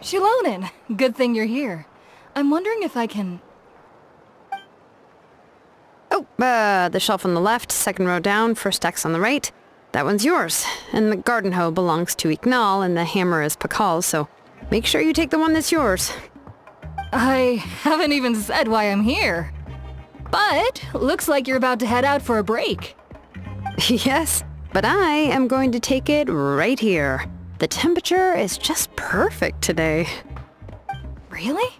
Xilonen! Good thing you're here. I'm wondering if I can... Oh, the shelf on the left, second row down, first X on the right. That one's yours. And the garden hoe belongs to Iqnal, and the hammer is Pakal's, so make sure you take the one that's yours. I haven't even said why I'm here. But, looks like you're about to head out for a break. Yes, but I am going to take it right here. The temperature is just perfect today. Really?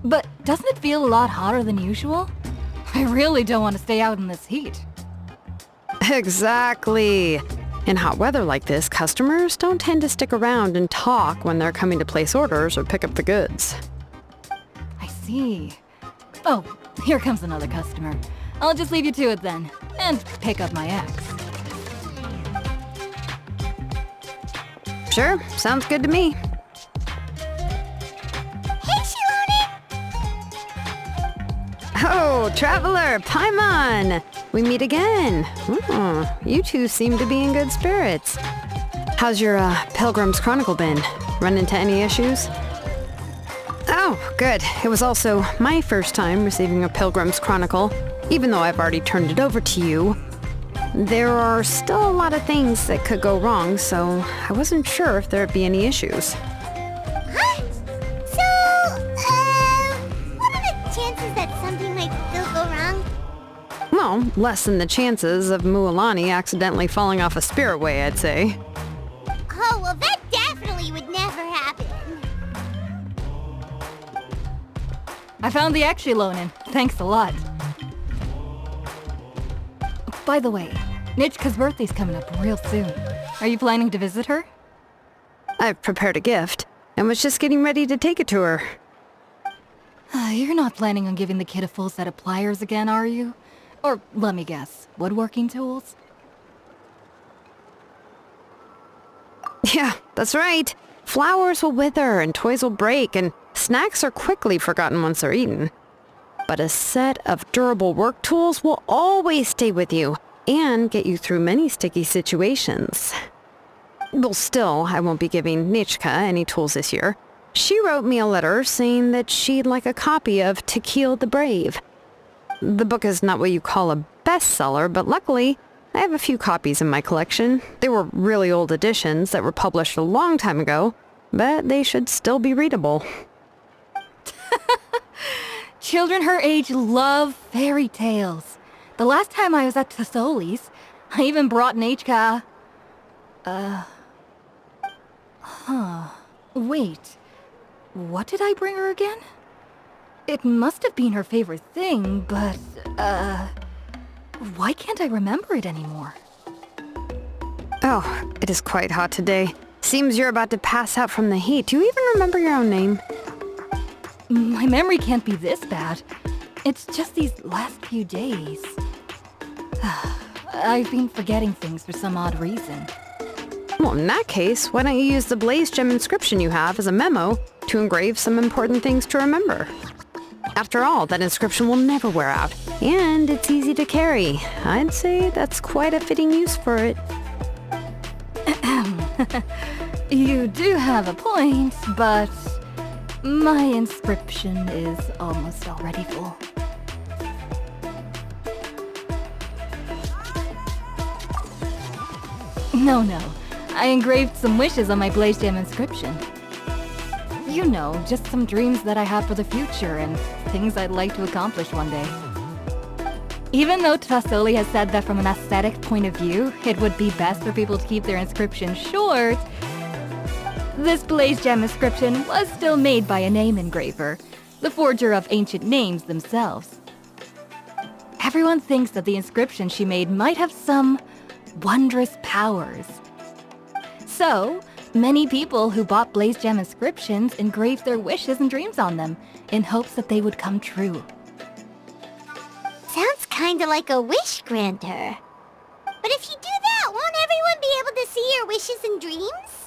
But doesn't it feel a lot hotter than usual? I really don't want to stay out in this heat. Exactly. In hot weather like this, customers don't tend to stick around and talk when they're coming to place orders or pick up the goods. I see. Oh, here comes another customer. I'll just leave you to it then, and pick up my ex. Sure, sounds good to me. Hey, Xilonen! Oh, Traveler, Paimon! We meet again. You two seem to be in good spirits. How's your Pilgrim's Chronicle been? Run into any issues? Oh, good. It was also my first time receiving a Pilgrim's Chronicle, even though I've already turned it over to you. There are still a lot of things that could go wrong, so I wasn't sure if there'd be any issues. Huh? So, what are the chances that something might still go wrong? Well, less than the chances of Mualani accidentally falling off a spiritway, I'd say. Oh, well, that definitely would never happen. I found the ex Xilonen. Thanks a lot. By the way, Nichka's birthday's coming up real soon. Are you planning to visit her? I've prepared a gift, and was just getting ready to take it to her. You're not planning on giving the kid a full set of pliers again, are you? Or, let me guess, woodworking tools? Yeah, that's right. Flowers will wither, and toys will break, and snacks are quickly forgotten once they're eaten. But a set of durable work tools will always stay with you and get you through many sticky situations. Well, still, I won't be giving Nichka any tools this year. She wrote me a letter saying that she'd like a copy of To Kill the Brave. The book is not what you call a bestseller, but luckily, I have a few copies in my collection. They were really old editions that were published a long time ago, but they should still be readable. Children her age love fairy tales. The last time I was at Tiazolli's, I even brought Nichka... Wait. What did I bring her again? It must have been her favorite thing, but, why can't I remember it anymore? Oh, it is quite hot today. Seems you're about to pass out from the heat. Do you even remember your own name? My memory can't be this bad. It's just these last few days. I've been forgetting things for some odd reason. Well, in that case, why don't you use the blaze gem inscription you have as a memo to engrave some important things to remember? After all, that inscription will never wear out, and it's easy to carry. I'd say that's quite a fitting use for it. You do have a point, but my inscription is almost already full. No. I engraved some wishes on my blaze gem inscription. You know, just some dreams that I have for the future and things I'd like to accomplish one day. Even though Tiazolli has said that from an aesthetic point of view, it would be best for people to keep their inscriptions short, this blaze gem inscription was still made by a name engraver, the forger of ancient names themselves. Everyone thinks that the inscription she made might have some wondrous powers. So, many people who bought blaze gem inscriptions engraved their wishes and dreams on them, in hopes that they would come true. Sounds kinda like a wish granter. But if you do that, won't everyone be able to see your wishes and dreams?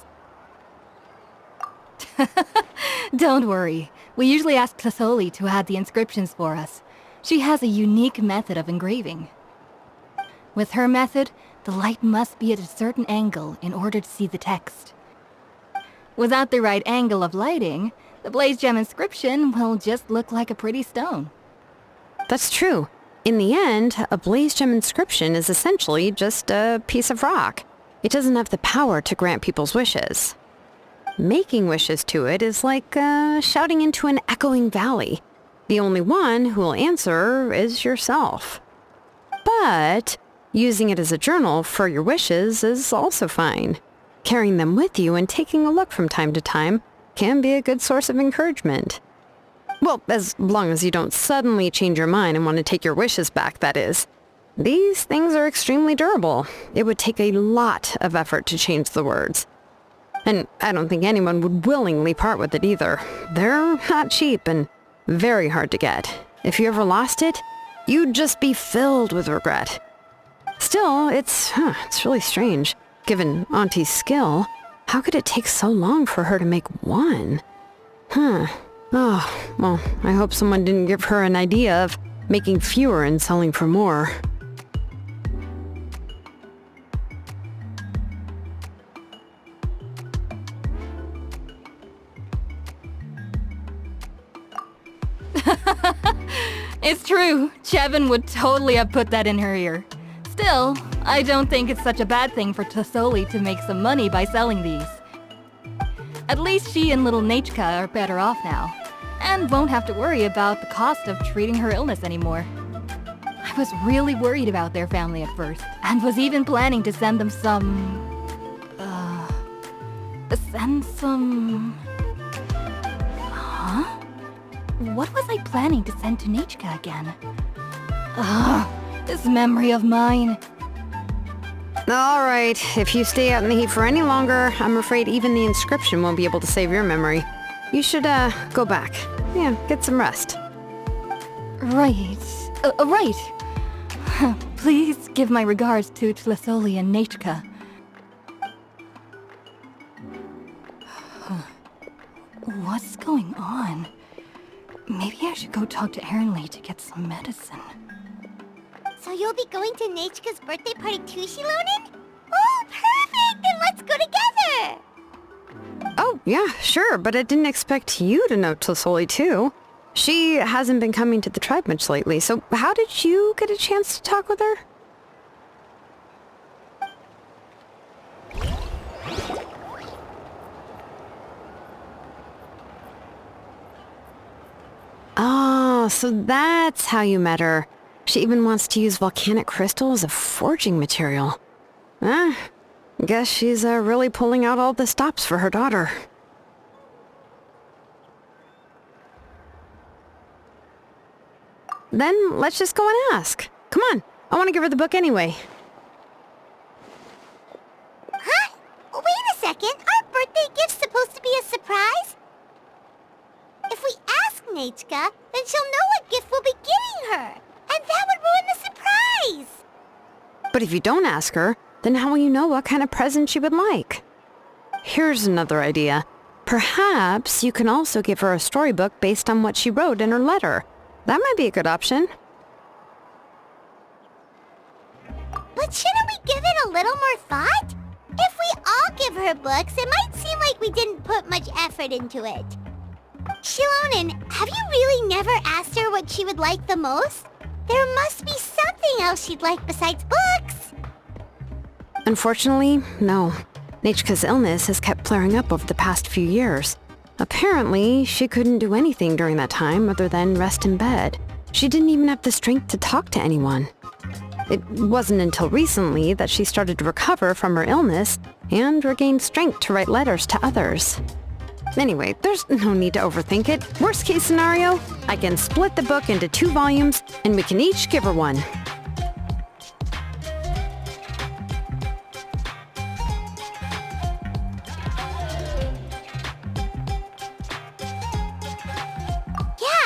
Don't worry. We usually ask Tiazolli to add the inscriptions for us. She has a unique method of engraving. With her method, the light must be at a certain angle in order to see the text. Without the right angle of lighting, the blaze gem inscription will just look like a pretty stone. That's true. In the end, a blaze gem inscription is essentially just a piece of rock. It doesn't have the power to grant people's wishes. Making wishes to it is like shouting into an echoing valley. The only one who will answer is yourself. But using it as a journal for your wishes is also fine. Carrying them with you and taking a look from time to time can be a good source of encouragement. Well, as long as you don't suddenly change your mind and want to take your wishes back, that is. These things are extremely durable. It would take a lot of effort to change the words. And I don't think anyone would willingly part with it either. They're not cheap and very hard to get. If you ever lost it, you'd just be filled with regret. Still, it's really strange. Given Auntie's skill, how could it take so long for her to make one? Oh, well, I hope someone didn't give her an idea of making fewer and selling for more. It's true. Chevin would totally have put that in her ear. Still, I don't think it's such a bad thing for Tiazolli to make some money by selling these. At least she and little Nechka are better off now, and won't have to worry about the cost of treating her illness anymore. I was really worried about their family at first, and was even planning to send them some... Huh? What was I planning to send to Nechka again? This memory of mine. Alright, if you stay out in the heat for any longer, I'm afraid even the inscription won't be able to save your memory. You should, go back. Yeah, get some rest. Right. Right. Please give my regards to Tiazolli and Nechka. What's going on? Maybe I should go talk to Erinli to get some medicine. So you'll be going to Nechka's birthday party too, Xilonen? Oh, perfect! Then let's go together! Oh, yeah, sure, but I didn't expect you to know Tiazolli too. She hasn't been coming to the tribe much lately, so how did you get a chance to talk with her? Oh, so that's how you met her. She even wants to use volcanic crystal as a forging material. Guess she's really pulling out all the stops for her daughter. Then let's just go and ask. Come on, I want to give her the book anyway. Huh? Wait a second, our birthday gift's supposed to be a surprise? If we ask Nechka, then she'll know what gift we'll be getting her. And that would ruin the surprise! But if you don't ask her, then how will you know what kind of present she would like? Here's another idea. Perhaps you can also give her a storybook based on what she wrote in her letter. That might be a good option. But shouldn't we give it a little more thought? If we all give her books, it might seem like we didn't put much effort into it. Xilonen, have you really never asked her what she would like the most? There must be something else she'd like besides books. Unfortunately, no. Nechka's illness has kept flaring up over the past few years. Apparently, she couldn't do anything during that time other than rest in bed. She didn't even have the strength to talk to anyone. It wasn't until recently that she started to recover from her illness and regained strength to write letters to others. Anyway, there's no need to overthink it. Worst case scenario, I can split the book into 2 volumes and we can each give her one. Yeah,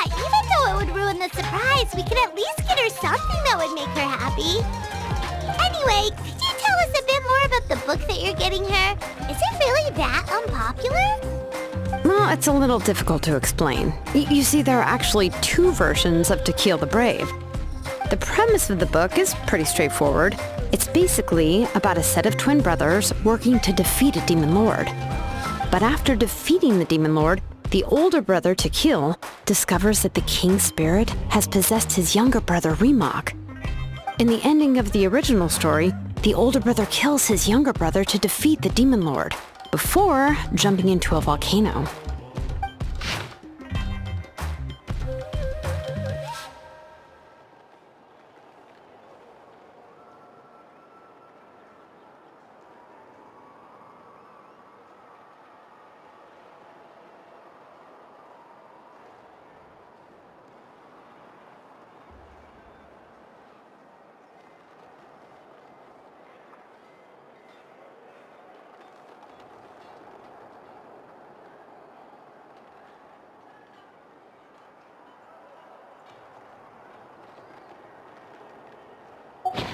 even though it would ruin the surprise, we could at least get her something that would make her happy. Anyway, could you tell us a bit more about the book that you're getting her? Is it really that unpopular? Well, it's a little difficult to explain. You see, there are actually 2 versions of To Kill the Brave. The premise of the book is pretty straightforward. It's basically about a set of twin brothers working to defeat a demon lord. But after defeating the Demon Lord, the older brother, Tequil, discovers that the king's spirit has possessed his younger brother, Remok. In the ending of the original story, the older brother kills his younger brother to defeat the Demon Lord, before jumping into a volcano.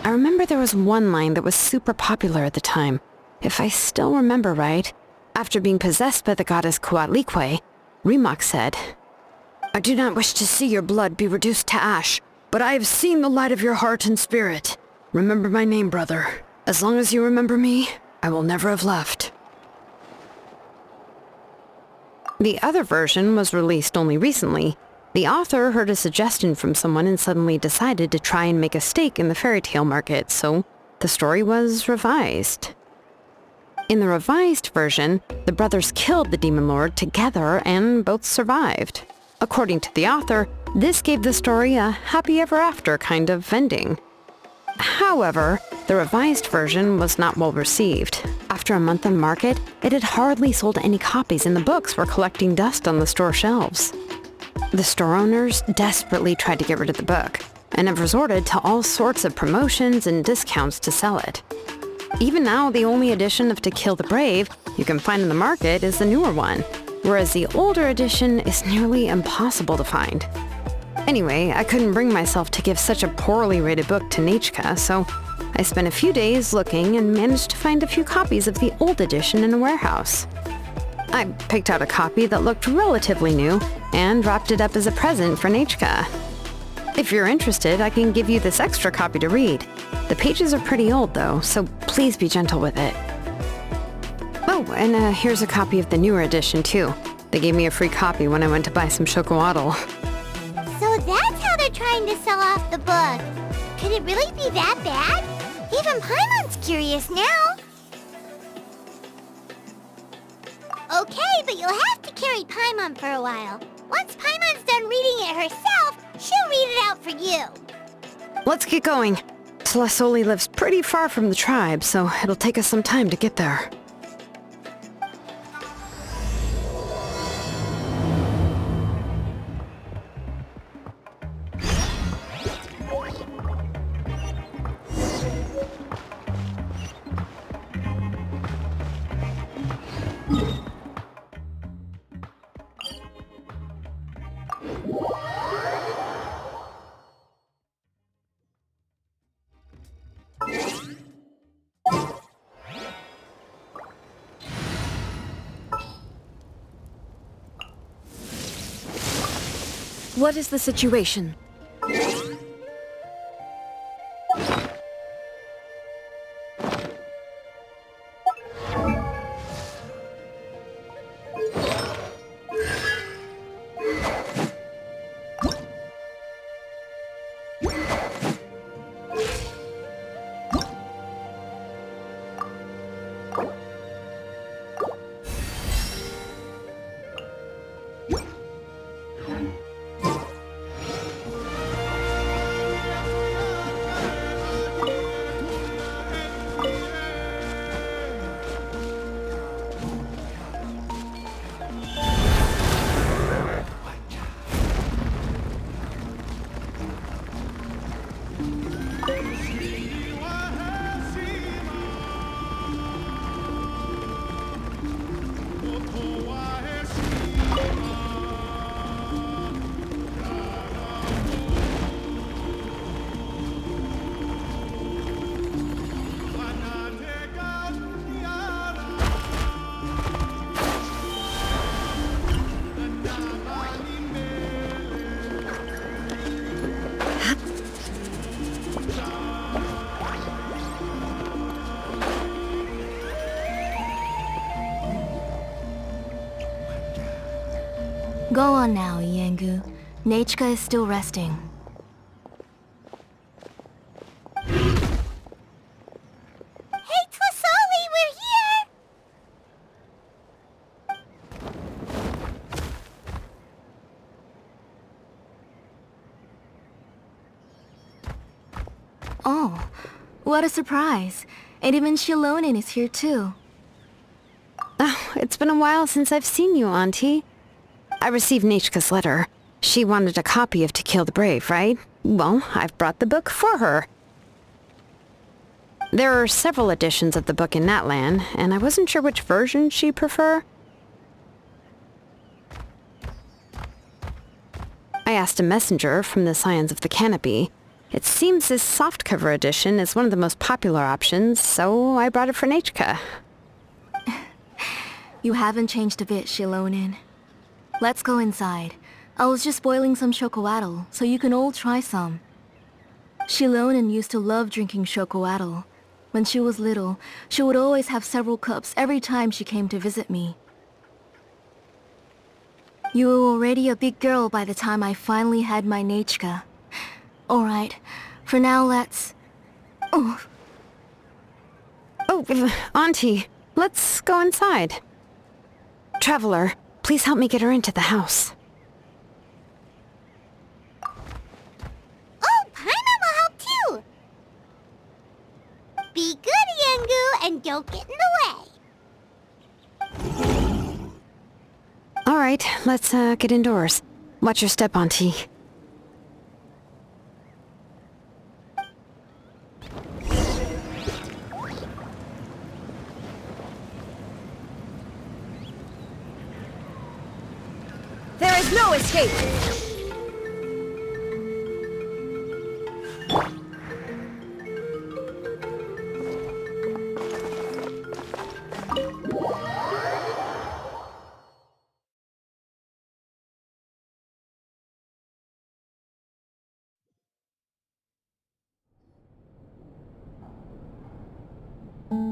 I remember there was one line that was super popular at the time. If I still remember right, after being possessed by the goddess Coatlicue, Remok said, "I do not wish to see your blood be reduced to ash, but I have seen the light of your heart and spirit. Remember my name, brother. As long as you remember me, I will never have left." The other version was released only recently. The author heard a suggestion from someone and suddenly decided to try and make a stake in the fairy tale market, so the story was revised. In the revised version, the brothers killed the Demon Lord together and both survived. According to the author, this gave the story a happy ever after kind of ending. However, the revised version was not well received. After a month on market, it had hardly sold any copies and the books were collecting dust on the store shelves. The store owners desperately tried to get rid of the book, and have resorted to all sorts of promotions and discounts to sell it. Even now, the only edition of To Kill the Brave you can find in the market is the newer one, whereas the older edition is nearly impossible to find. Anyway, I couldn't bring myself to give such a poorly rated book to Nechka, so I spent a few days looking and managed to find a few copies of the old edition in a warehouse. I picked out a copy that looked relatively new and wrapped it up as a present for Nechka. If you're interested, I can give you this extra copy to read. The pages are pretty old though, so please be gentle with it. Oh, and here's a copy of the newer edition too. They gave me a free copy when I went to buy some chocolatl. So that's how they're trying to sell off the book. Could it really be that bad? Even Paimon's curious now. Okay, but you'll have to carry Paimon for a while. Once Paimon's done reading it herself, she'll read it out for you. Let's get going. Tiazolli lives pretty far from the tribe, so it'll take us some time to get there. What is the situation? Go on now, Iengu. Nechka is still resting. Hey, Teazolli, we're here! Oh, what a surprise. And even Xilonen is here too. Oh, it's been a while since I've seen you, Auntie. I received Nechka's letter. She wanted a copy of To Kill the Brave, right? Well, I've brought the book for her. There are several editions of the book in NATLAN, and I wasn't sure which version she'd prefer. I asked a messenger from the Scions of the Canopy. It seems this softcover edition is one of the most popular options, so I brought it for Nechka. You haven't changed a bit, Xilonen. Let's go inside. I was just boiling some chocolatl, so you can all try some. Xilonen used to love drinking chocolatl. When she was little, she would always have several cups every time she came to visit me. You were already a big girl by the time I finally had my Nechka. Alright, for now let's... Oh, Auntie, let's go inside. Traveler, please help me get her into the house. Oh, Paimon will help too! Be good, Iengu, and don't get in the way. Alright, let's get indoors. Watch your step, Auntie. There is no escape!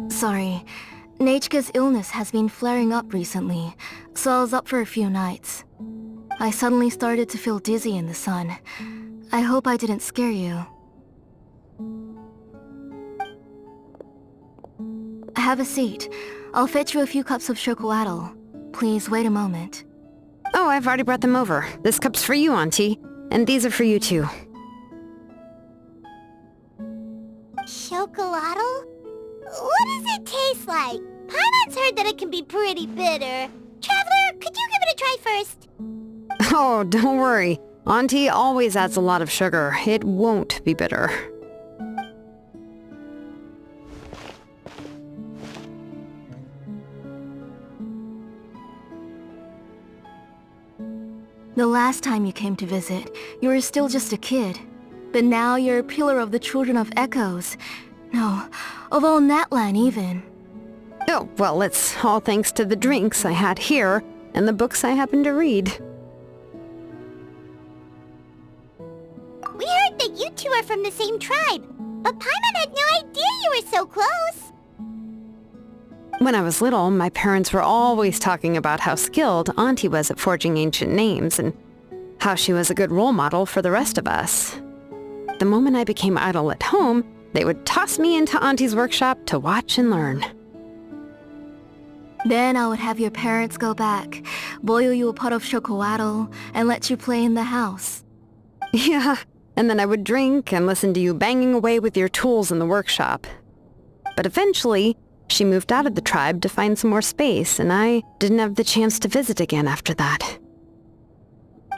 Sorry. Nechka's illness has been flaring up recently, so I was up for a few nights. I suddenly started to feel dizzy in the sun. I hope I didn't scare you. Have a seat. I'll fetch you a few cups of chocolatl. Please wait a moment. Oh, I've already brought them over. This cup's for you, Auntie. And these are for you, too. Chocolatl? What does it taste like? Paimon's heard that it can be pretty bitter. Traveler, could you give it a try first? Oh, don't worry. Auntie always adds a lot of sugar. It won't be bitter. The last time you came to visit, you were still just a kid. But now you're a pillar of the Children of Echoes. No, of all NATLAN even. Oh, well, it's all thanks to the drinks I had here and the books I happened to read. We heard that you two are from the same tribe, but Paimon had no idea you were so close. When I was little, my parents were always talking about how skilled Auntie was at forging ancient names and how she was a good role model for the rest of us. The moment I became idle at home, they would toss me into Auntie's workshop to watch and learn. Then I would have your parents go back, boil you a pot of chocolatl, and let you play in the house. Yeah, and then I would drink and listen to you banging away with your tools in the workshop. But eventually, she moved out of the tribe to find some more space, and I didn't have the chance to visit again after that.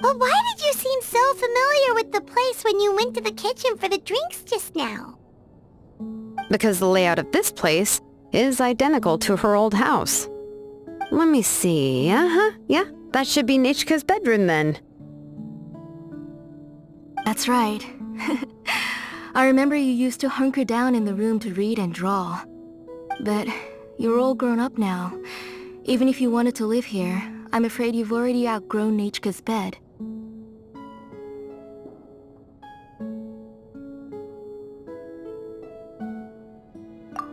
But why did you seem so familiar with the place when you went to the kitchen for the drinks just now? Because the layout of this place is identical to her old house. Let me see. Yeah, that should be Nechka's bedroom then. That's right. I remember you used to hunker down in the room to read and draw. But you're all grown up now. Even if you wanted to live here, I'm afraid you've already outgrown Nechka's bed.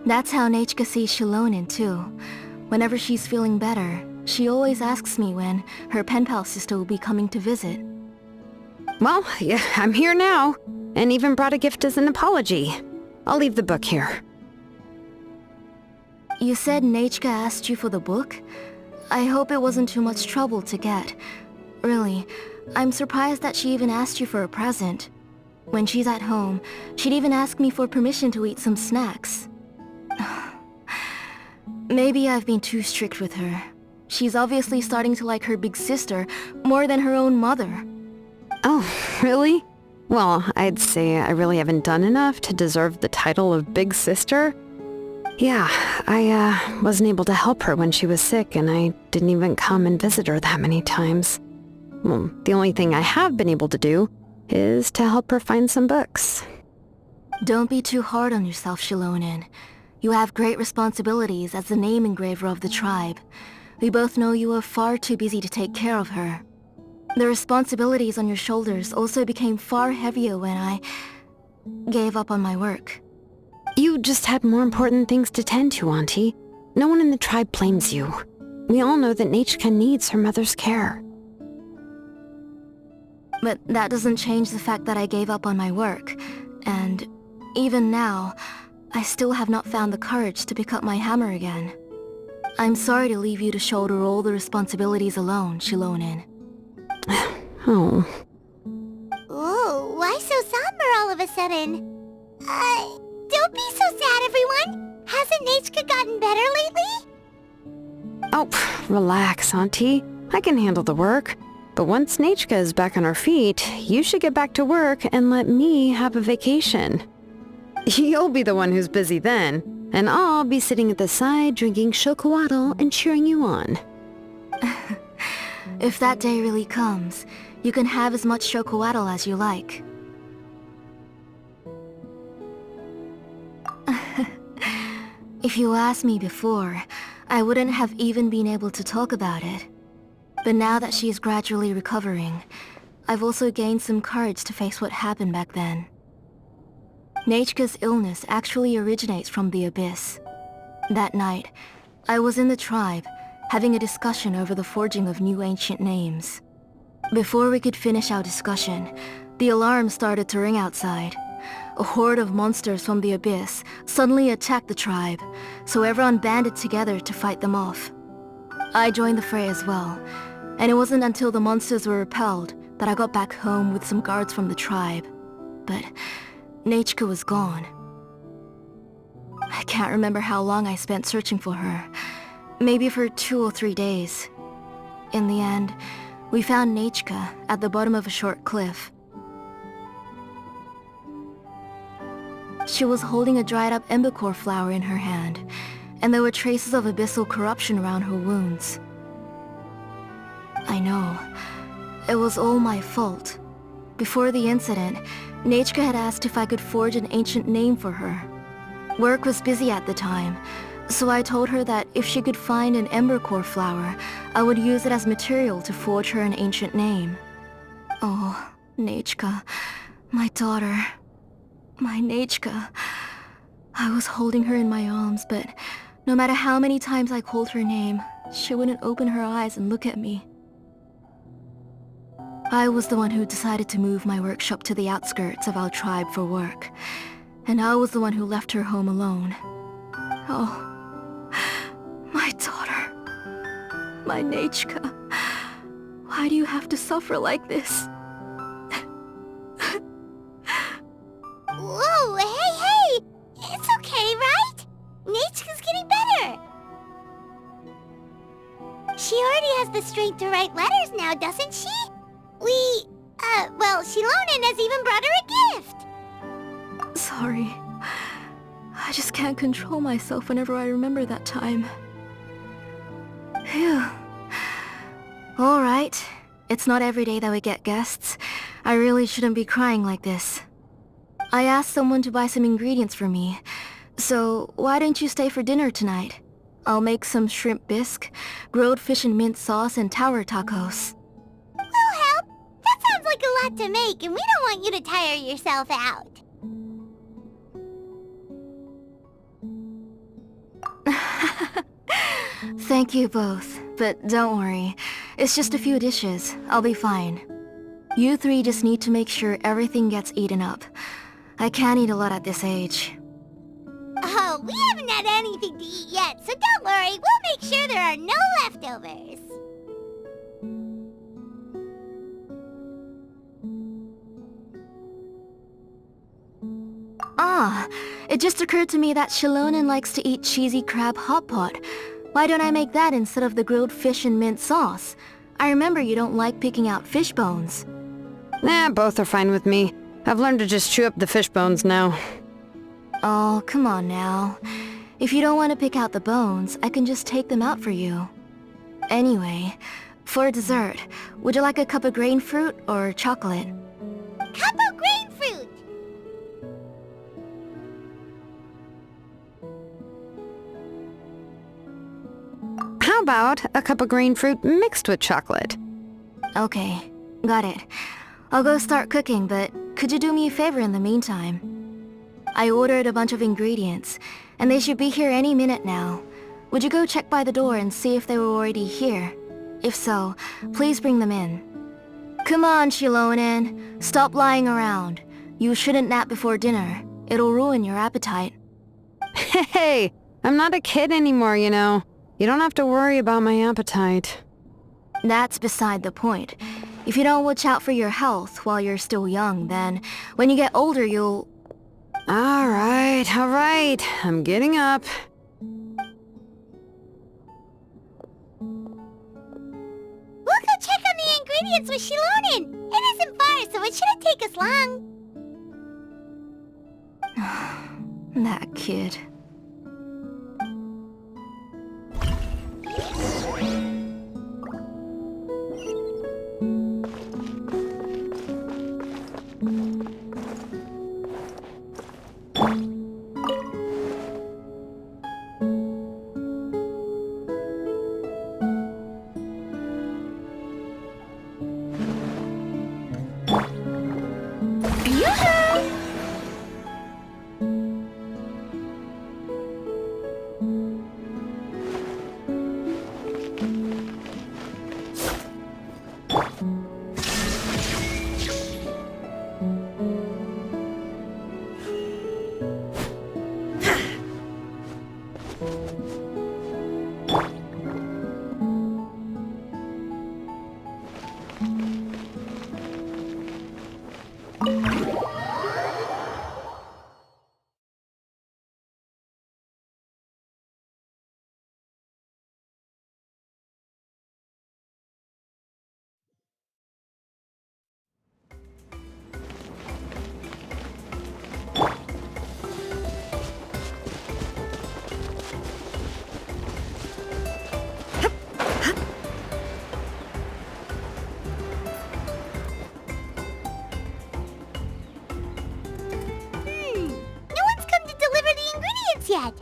That's how Nechka sees Xilonen too. Whenever she's feeling better, She always asks me when her pen pal sister will be coming to visit. Well, yeah, I'm here now, and even brought a gift as an apology. I'll leave the book here. You said Nechka asked you for the book? I hope it wasn't too much trouble to get. Really, I'm surprised that she even asked you for a present. When she's at home, she'd even ask me for permission to eat some snacks. Maybe I've been too strict with her. She's obviously starting to like her big sister more than her own mother. Oh, really? Well, I'd say I really haven't done enough to deserve the title of big sister. Yeah, I wasn't able to help her when she was sick, and I didn't even come and visit her that many times. Well, the only thing I have been able to do is to help her find some books. Don't be too hard on yourself, Xilonen. You have great responsibilities as the name engraver of the tribe. We both know you are far too busy to take care of her. The responsibilities on your shoulders also became far heavier when I gave up on my work. You just had more important things to tend to, Auntie. No one in the tribe blames you. We all know that Nechka needs her mother's care. But that doesn't change the fact that I gave up on my work. And even now, I still have not found the courage to pick up my hammer again. I'm sorry to leave you to shoulder all the responsibilities alone, Xilonen. Oh. Ooh, why so somber all of a sudden? Don't be so sad, everyone! Hasn't Nechka gotten better lately? Oh, relax, Auntie. I can handle the work. But once Nechka is back on her feet, you should get back to work and let me have a vacation. You'll be the one who's busy then, and I'll be sitting at the side drinking chocolatl and cheering you on. If that day really comes, you can have as much chocolatl as you like. If you asked me before, I wouldn't have even been able to talk about it. But now that she is gradually recovering, I've also gained some courage to face what happened back then. Nechka's illness actually originates from the Abyss. That night, I was in the tribe, having a discussion over the forging of new ancient names. Before we could finish our discussion, the alarm started to ring outside. A horde of monsters from the Abyss suddenly attacked the tribe, so everyone banded together to fight them off. I joined the fray as well, and it wasn't until the monsters were repelled that I got back home with some guards from the tribe. But Nechka was gone. I can't remember how long I spent searching for her. Maybe for 2 or 3 days. In the end, we found Nechka at the bottom of a short cliff. She was holding a dried-up embercore flower in her hand, and there were traces of abyssal corruption around her wounds. I know. It was all my fault. Before the incident, Nechka had asked if I could forge an ancient name for her. Work was busy at the time, so I told her that if she could find an embercore flower, I would use it as material to forge her an ancient name. Oh, Nechka, my daughter. My Nechka. I was holding her in my arms, but no matter how many times I called her name, she wouldn't open her eyes and look at me. I was the one who decided to move my workshop to the outskirts of our tribe for work, and I was the one who left her home alone. Oh, my daughter. My Nechka. Why do you have to suffer like this? Whoa, hey! It's okay, right? Nechka's getting better! She already has the strength to write letters now, doesn't she? Well, Xilonen has even brought her a gift! Sorry. I just can't control myself whenever I remember that time. Phew. Alright. It's not every day that we get guests. I really shouldn't be crying like this. I asked someone to buy some ingredients for me. So, why don't you stay for dinner tonight? I'll make some shrimp bisque, grilled fish and mint sauce, and tower tacos. We'll help! That sounds like a lot to make, and we don't want you to tire yourself out. Thank you both. but don't worry. It's just a few dishes. I'll be fine. You three just need to make sure everything gets eaten up. I can't eat a lot at this age. Oh, we haven't had anything to eat yet, so don't worry. We'll make sure there are no leftovers. Ah, it just occurred to me that Xilonen likes to eat cheesy crab hot pot. Why don't I make that instead of the grilled fish and mint sauce? I remember you don't like picking out fish bones. Nah, both are fine with me. I've learned to just chew up the fish bones now. Oh, come on now. If you don't want to pick out the bones, I can just take them out for you. Anyway, for dessert, would you like a cup of grain fruit or chocolate? Cup of grain fruit! How about a cup of green fruit mixed with chocolate? Okay, got it. I'll go start cooking, but could you do me a favor in the meantime? I ordered a bunch of ingredients, and they should be here any minute now. Would you go check by the door and see if they were already here? If so, please bring them in. Come on, Xilonen. Stop lying around. You shouldn't nap before dinner. It'll ruin your appetite. Hey, I'm not a kid anymore, you know. You don't have to worry about my appetite. That's beside the point. If you don't watch out for your health while you're still young, then when you get older you'll... Alright. I'm getting up. We'll go check on the ingredients with Xilonen. It isn't far, so it shouldn't take us long. That kid. Yet.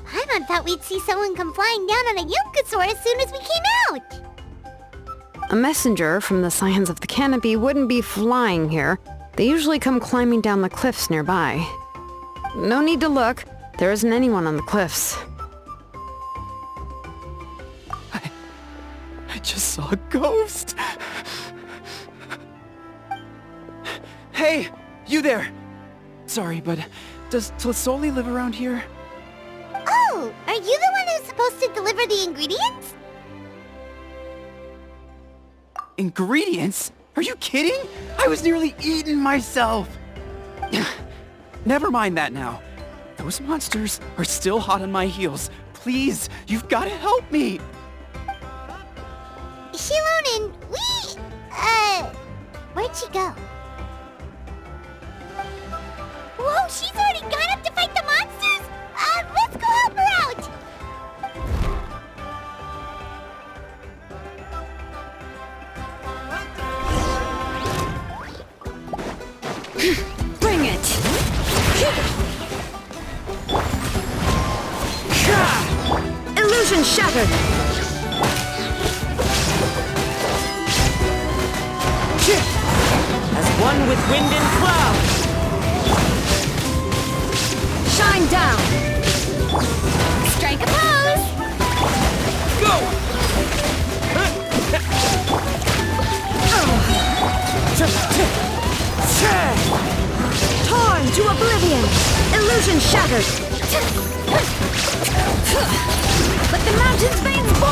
Paimon thought we'd see someone come flying down on a Yunkasaur as soon as we came out. A messenger from the Scions of the Canopy wouldn't be flying here. They usually come climbing down the cliffs nearby. No need to look. There isn't anyone on the cliffs. I just saw a ghost. Hey, you there! Sorry, but does Tiazolli live around here? Oh, are you the one who's supposed to deliver the ingredients? Ingredients? Are you kidding? I was nearly eaten myself! Never mind that now. Those monsters are still hot on my heels. Please, you've got to help me! Xilonen, where'd she go? Whoa, she's already gone up to fight the monsters? Let's go help her out! Bring it! Illusion shattered! As one with wind and cloud! Shine down! Strike a pose! Go! monsters! Let the mountain's veins boil!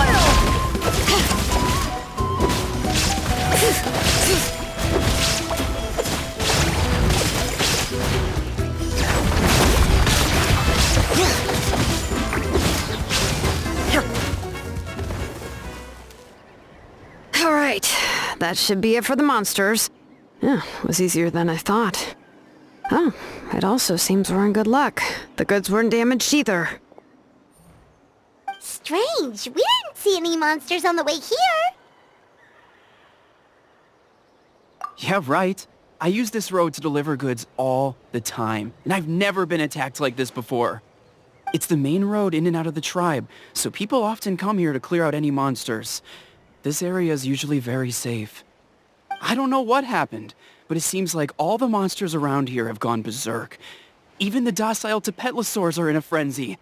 Alright, that should be it for the monsters. Yeah, it was easier than I thought. Oh, it also seems we're in good luck. The goods weren't damaged either. Strange. We didn't see any monsters on the way here. Yeah, right. I use this road to deliver goods all the time, and I've never been attacked like this before. It's the main road in and out of the tribe, so people often come here to clear out any monsters. This area is usually very safe. I don't know what happened, but it seems like all the monsters around here have gone berserk. Even the docile Tepetlosaurs are in a frenzy.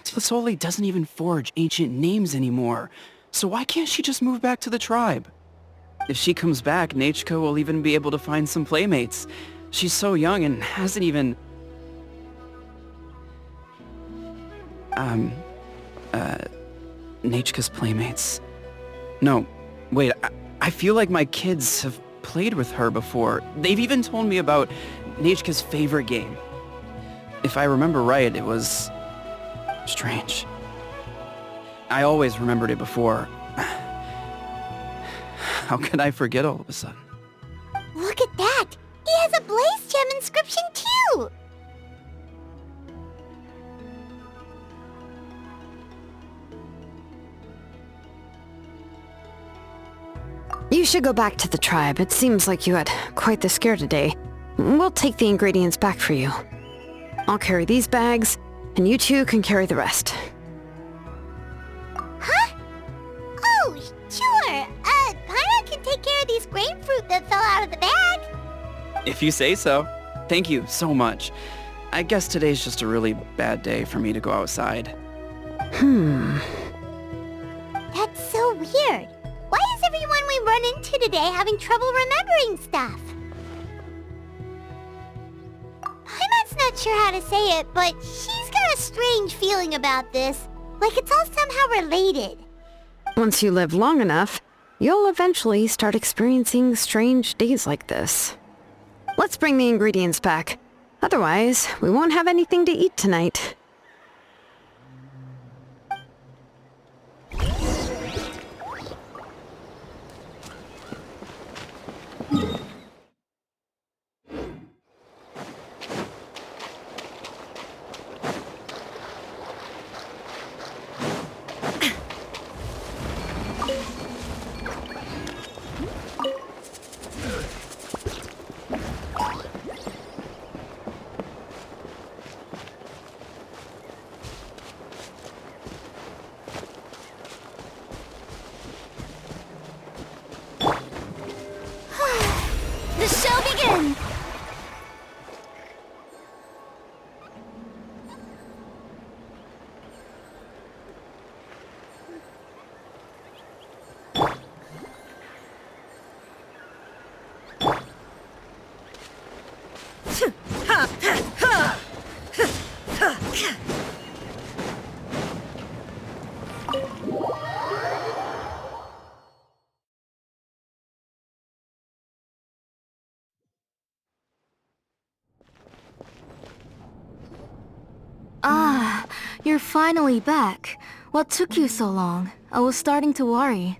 Tiazolli doesn't even forge ancient names anymore, so why can't she just move back to the tribe? If she comes back, Nachko will even be able to find some playmates. She's so young and hasn't even... Nachka's playmates. No, wait, I feel like my kids have played with her before. They've even told me about Nachka's favorite game. If I remember right, it was... strange. I always remembered it before. How could I forget all of a sudden? Look at that! He has a Blaze Gem inscription too! You should go back to the tribe. It seems like you had quite the scare today. We'll take the ingredients back for you. I'll carry these bags, and you two can carry the rest. Huh? Oh, sure. Paimon can take care of these grapefruit that fell out of the bag. If you say so. Thank you so much. I guess today's just a really bad day for me to go outside. That's so weird. Why is everyone we run into today having trouble remembering stuff? Paimon's not sure how to say it, but she's got a strange feeling about this. Like it's all somehow related. Once you live long enough, you'll eventually start experiencing strange days like this. Let's bring the ingredients back. Otherwise, we won't have anything to eat tonight. The show begins! Ah, you're finally back. What took you so long? I was starting to worry.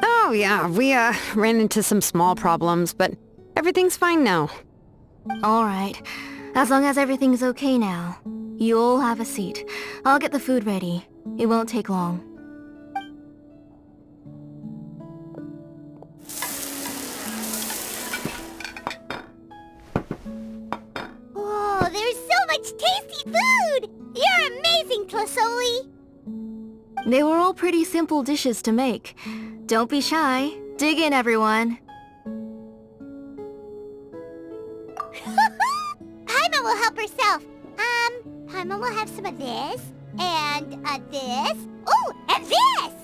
Oh yeah, we ran into some small problems, but everything's fine now. Alright, as long as everything's okay now. You all have a seat. I'll get the food ready. It won't take long. Whoa, there's so much tasty food! You're amazing, Tiazolli! They were all pretty simple dishes to make. Don't be shy. Dig in, everyone. Paimon will help herself. Paimon will have some of this, and this. Oh, and this!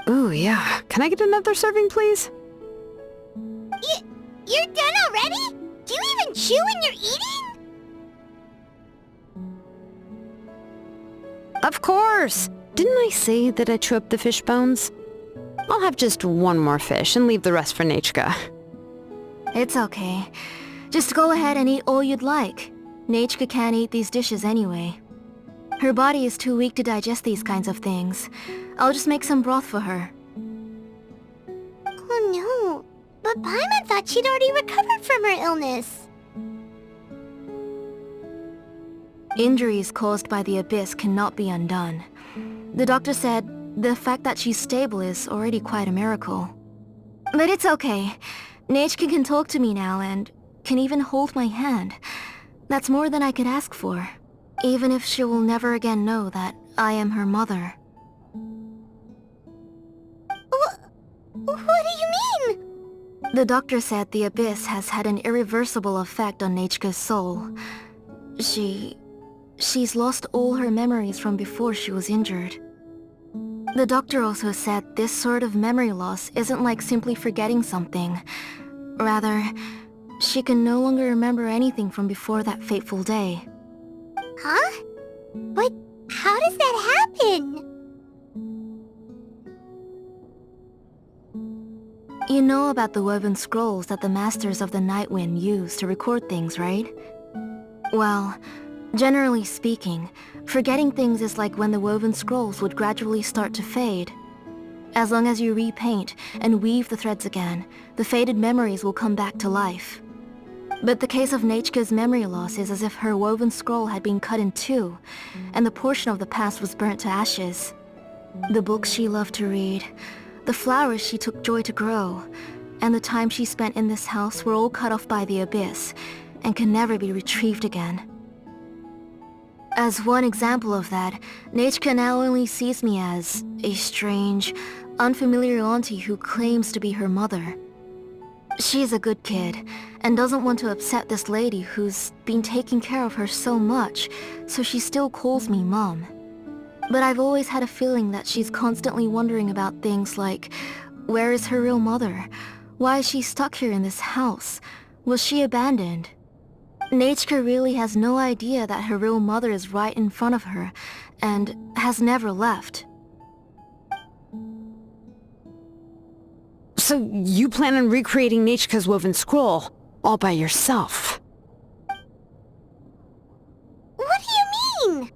Ooh, yeah. Can I get another serving, please? You're done already? Do you even chew when you're eating? Of course! Didn't I say that I'd chew up the fish bones? I'll have just one more fish and leave the rest for Nechka. It's okay. Just go ahead and eat all you'd like. Nechka can't eat these dishes anyway. Her body is too weak to digest these kinds of things. I'll just make some broth for her. Oh no, but Paimon thought she'd already recovered from her illness. Injuries caused by the abyss cannot be undone. The doctor said the fact that she's stable is already quite a miracle. But it's okay. Nechka can talk to me now and can even hold my hand. That's more than I could ask for. Even if she will never again know that I am her mother. What do you mean? The doctor said the abyss has had an irreversible effect on Nechka's soul. She's lost all her memories from before she was injured. The doctor also said this sort of memory loss isn't like simply forgetting something. Rather, she can no longer remember anything from before that fateful day. Huh? But how does that happen? You know about the woven scrolls that the Masters of the Night Wind use to record things, right? Well, generally speaking, forgetting things is like when the woven scrolls would gradually start to fade. As long as you repaint and weave the threads again, the faded memories will come back to life. But the case of Nechka's memory loss is as if her woven scroll had been cut in two, and the portion of the past was burnt to ashes. The books she loved to read, the flowers she took joy to grow, and the time she spent in this house were all cut off by the abyss, and can never be retrieved again. As one example of that, Nechka now only sees me as a strange, unfamiliar auntie who claims to be her mother. She's a good kid, and doesn't want to upset this lady who's been taking care of her so much, so she still calls me Mom. But I've always had a feeling that she's constantly wondering about things like, where is her real mother? Why is she stuck here in this house? Was she abandoned? Nechka really has no idea that her real mother is right in front of her, and has never left. So you plan on recreating Nechka's woven scroll, all by yourself? What do you mean?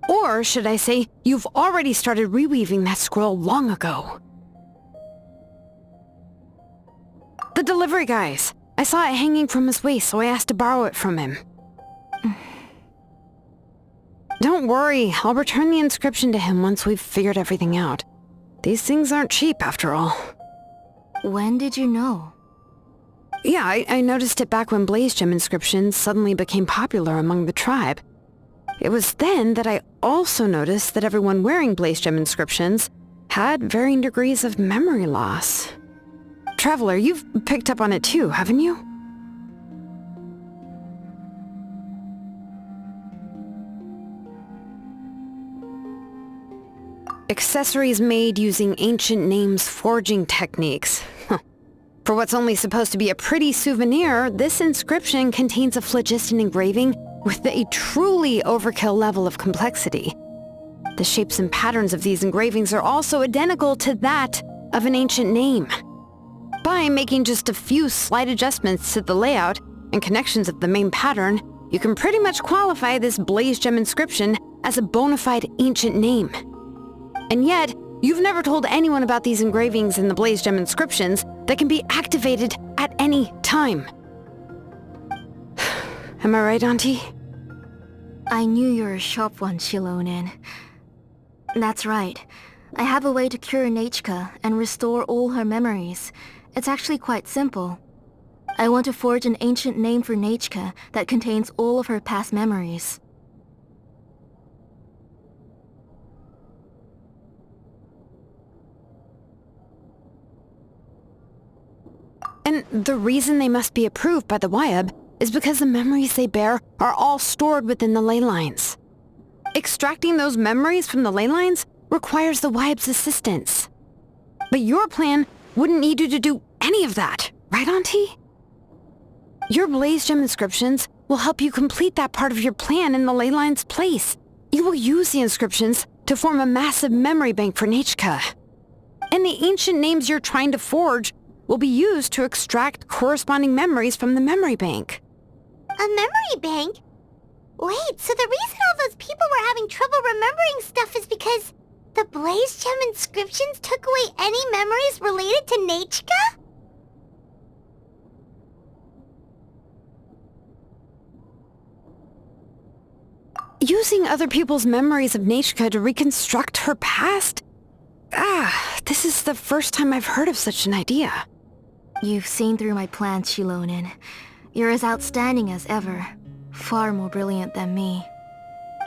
Or should I say, you've already started reweaving that scroll long ago. The delivery guys. I saw it hanging from his waist, so I asked to borrow it from him. Don't worry, I'll return the inscription to him once we've figured everything out. These things aren't cheap, after all. When did you know? Yeah, I noticed it back when blaze gem inscriptions suddenly became popular among the tribe. It was then that I also noticed that everyone wearing blaze gem inscriptions had varying degrees of memory loss. Traveler, you've picked up on it too, haven't you? Accessories made using ancient names forging techniques. For what's only supposed to be a pretty souvenir, this inscription contains a phlogiston engraving with a truly overkill level of complexity. The shapes and patterns of these engravings are also identical to that of an ancient name. By making just a few slight adjustments to the layout and connections of the main pattern, you can pretty much qualify this blaze gem inscription as a bona fide ancient name. And yet, you've never told anyone about these engravings in the blaze gem inscriptions that can be activated at any time. Am I right, Auntie? I knew you were a sharp one, Xilonen. That's right. I have a way to cure Nechka and restore all her memories. It's actually quite simple. I want to forge an ancient name for Nechka that contains all of her past memories. And the reason they must be approved by the Wyab is because the memories they bear are all stored within the ley lines. Extracting those memories from the ley lines requires the Wyab's assistance. But your plan wouldn't need you to do any of that, right, Auntie? Your blaze gem inscriptions will help you complete that part of your plan in the ley line's place, You will use the inscriptions to form a massive memory bank for Nechka. And the ancient names you're trying to forge will be used to extract corresponding memories from the memory bank. A memory bank? Wait, so the reason all those people were having trouble remembering stuff is because the Blaze Gem inscriptions took away any memories related to Nechka? Using other people's memories of Nechka to reconstruct her past? This is the first time I've heard of such an idea. You've seen through my plans, Xilonen. You're as outstanding as ever. Far more brilliant than me.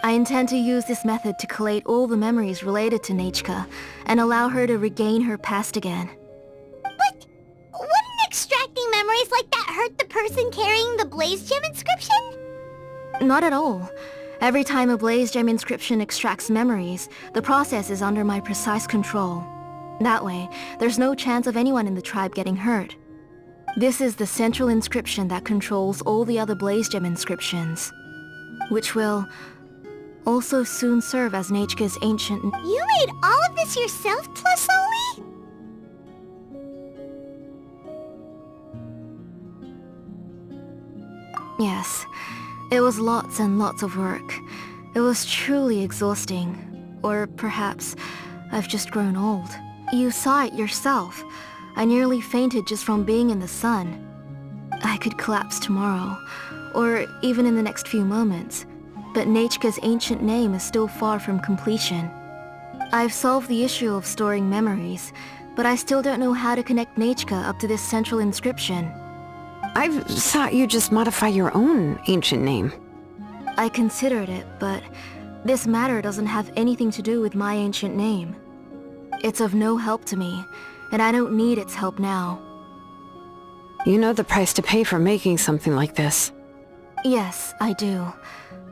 I intend to use this method to collate all the memories related to Nechka and allow her to regain her past again. But wouldn't extracting memories like that hurt the person carrying the Blaze Gem inscription? Not at all. Every time a Blaze Gem inscription extracts memories, the process is under my precise control. That way, there's no chance of anyone in the tribe getting hurt. This is the central inscription that controls all the other Blaze Gem inscriptions, which will also soon serve as Nechka's ancient... You made all of this yourself, Teazolli? Yes, it was lots and lots of work. It was truly exhausting. Or perhaps I've just grown old. You saw it yourself. I nearly fainted just from being in the sun. I could collapse tomorrow, or even in the next few moments, but Nechka's ancient name is still far from completion. I've solved the issue of storing memories, but I still don't know how to connect Nechka up to this central inscription. I thought you'd just modify your own ancient name. I considered it, but this matter doesn't have anything to do with my ancient name. It's of no help to me, and I don't need its help now. You know the price to pay for making something like this. Yes, I do.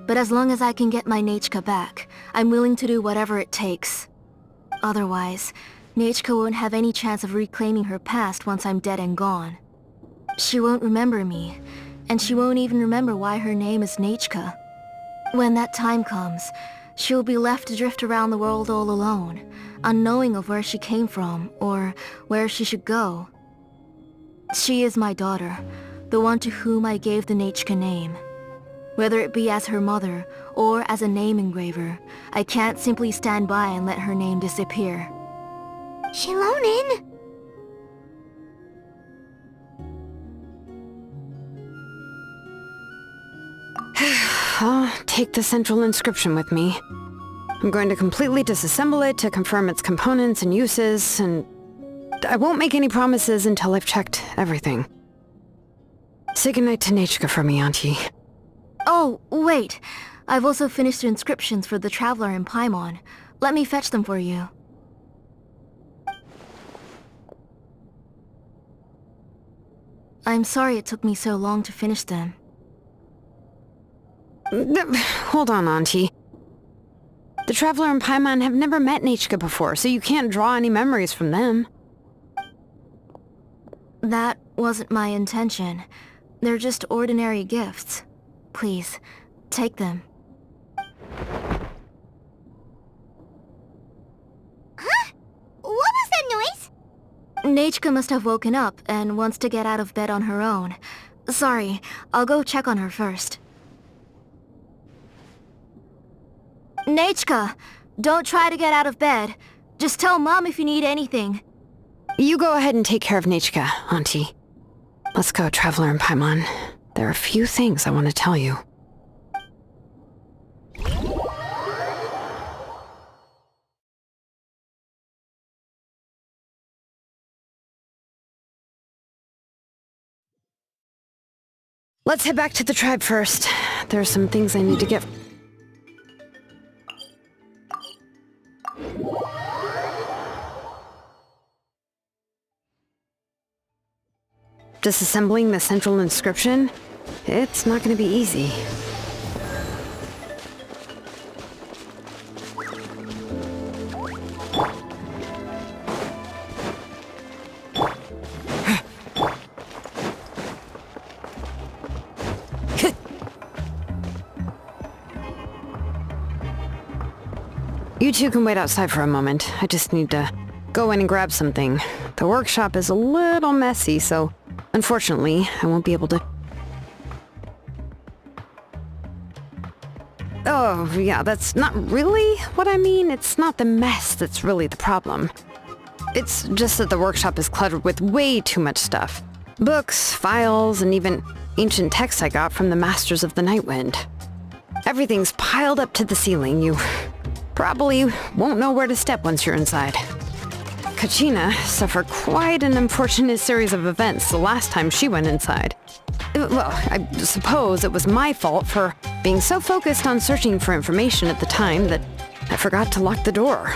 But as long as I can get my Nechka back, I'm willing to do whatever it takes. Otherwise, Nechka won't have any chance of reclaiming her past once I'm dead and gone. She won't remember me, and she won't even remember why her name is Nechka. When that time comes, she'll be left to drift around the world all alone, unknowing of where she came from, or where she should go. She is my daughter, the one to whom I gave the Nechka name. Whether it be as her mother, or as a name engraver, I can't simply stand by and let her name disappear. Xilonen! I'll take the central inscription with me. I'm going to completely disassemble it to confirm its components and uses, and I won't make any promises until I've checked everything. Say goodnight to Nechka for me, Auntie. Oh, wait. I've also finished the inscriptions for the Traveler in PAIMON. Let me fetch them for you. I'm sorry it took me so long to finish them. Hold on, Auntie. The Traveler and PAIMON have never met Nechka before, so you can't draw any memories from them. That wasn't my intention. They're just ordinary gifts. Please, take them. Huh? What was that noise? Nechka must have woken up and wants to get out of bed on her own. Sorry, I'll go check on her first. Nechka, don't try to get out of bed. Just tell Mom if you need anything. You go ahead and take care of Nechka, Auntie. Let's go, Traveler and PAIMON. There are a few things I want to tell you. Let's head back to the tribe first. There are some things I need to get... Disassembling the central inscription? It's not going to be easy. You two can wait outside for a moment. I just need to go in and grab something. The workshop is a little messy, so unfortunately, I won't be able to... Oh, yeah, that's not really what I mean. It's not the mess that's really the problem. It's just that the workshop is cluttered with way too much stuff. Books, files, and even ancient texts I got from the Masters of the Nightwind. Everything's piled up to the ceiling. You probably won't know where to step once you're inside. Kachina suffered quite an unfortunate series of events the last time she went inside. Well, I suppose it was my fault for being so focused on searching for information at the time that I forgot to lock the door.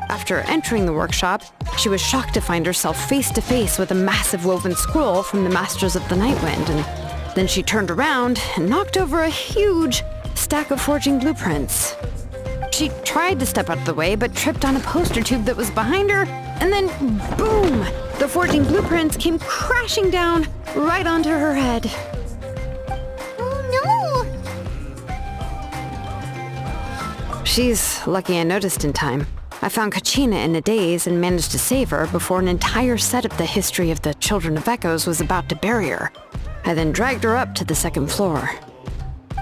After entering the workshop, she was shocked to find herself face to face with a massive woven scroll from the Masters of the Nightwind, and then she turned around and knocked over a huge stack of forging blueprints. She tried to step out of the way, but tripped on a poster tube that was behind her, and then boom! The forging blueprints came crashing down right onto her head. Oh no! She's lucky I noticed in time. I found Kachina in a daze and managed to save her before an entire set of the history of the Children of Echoes was about to bury her. I then dragged her up to the second floor.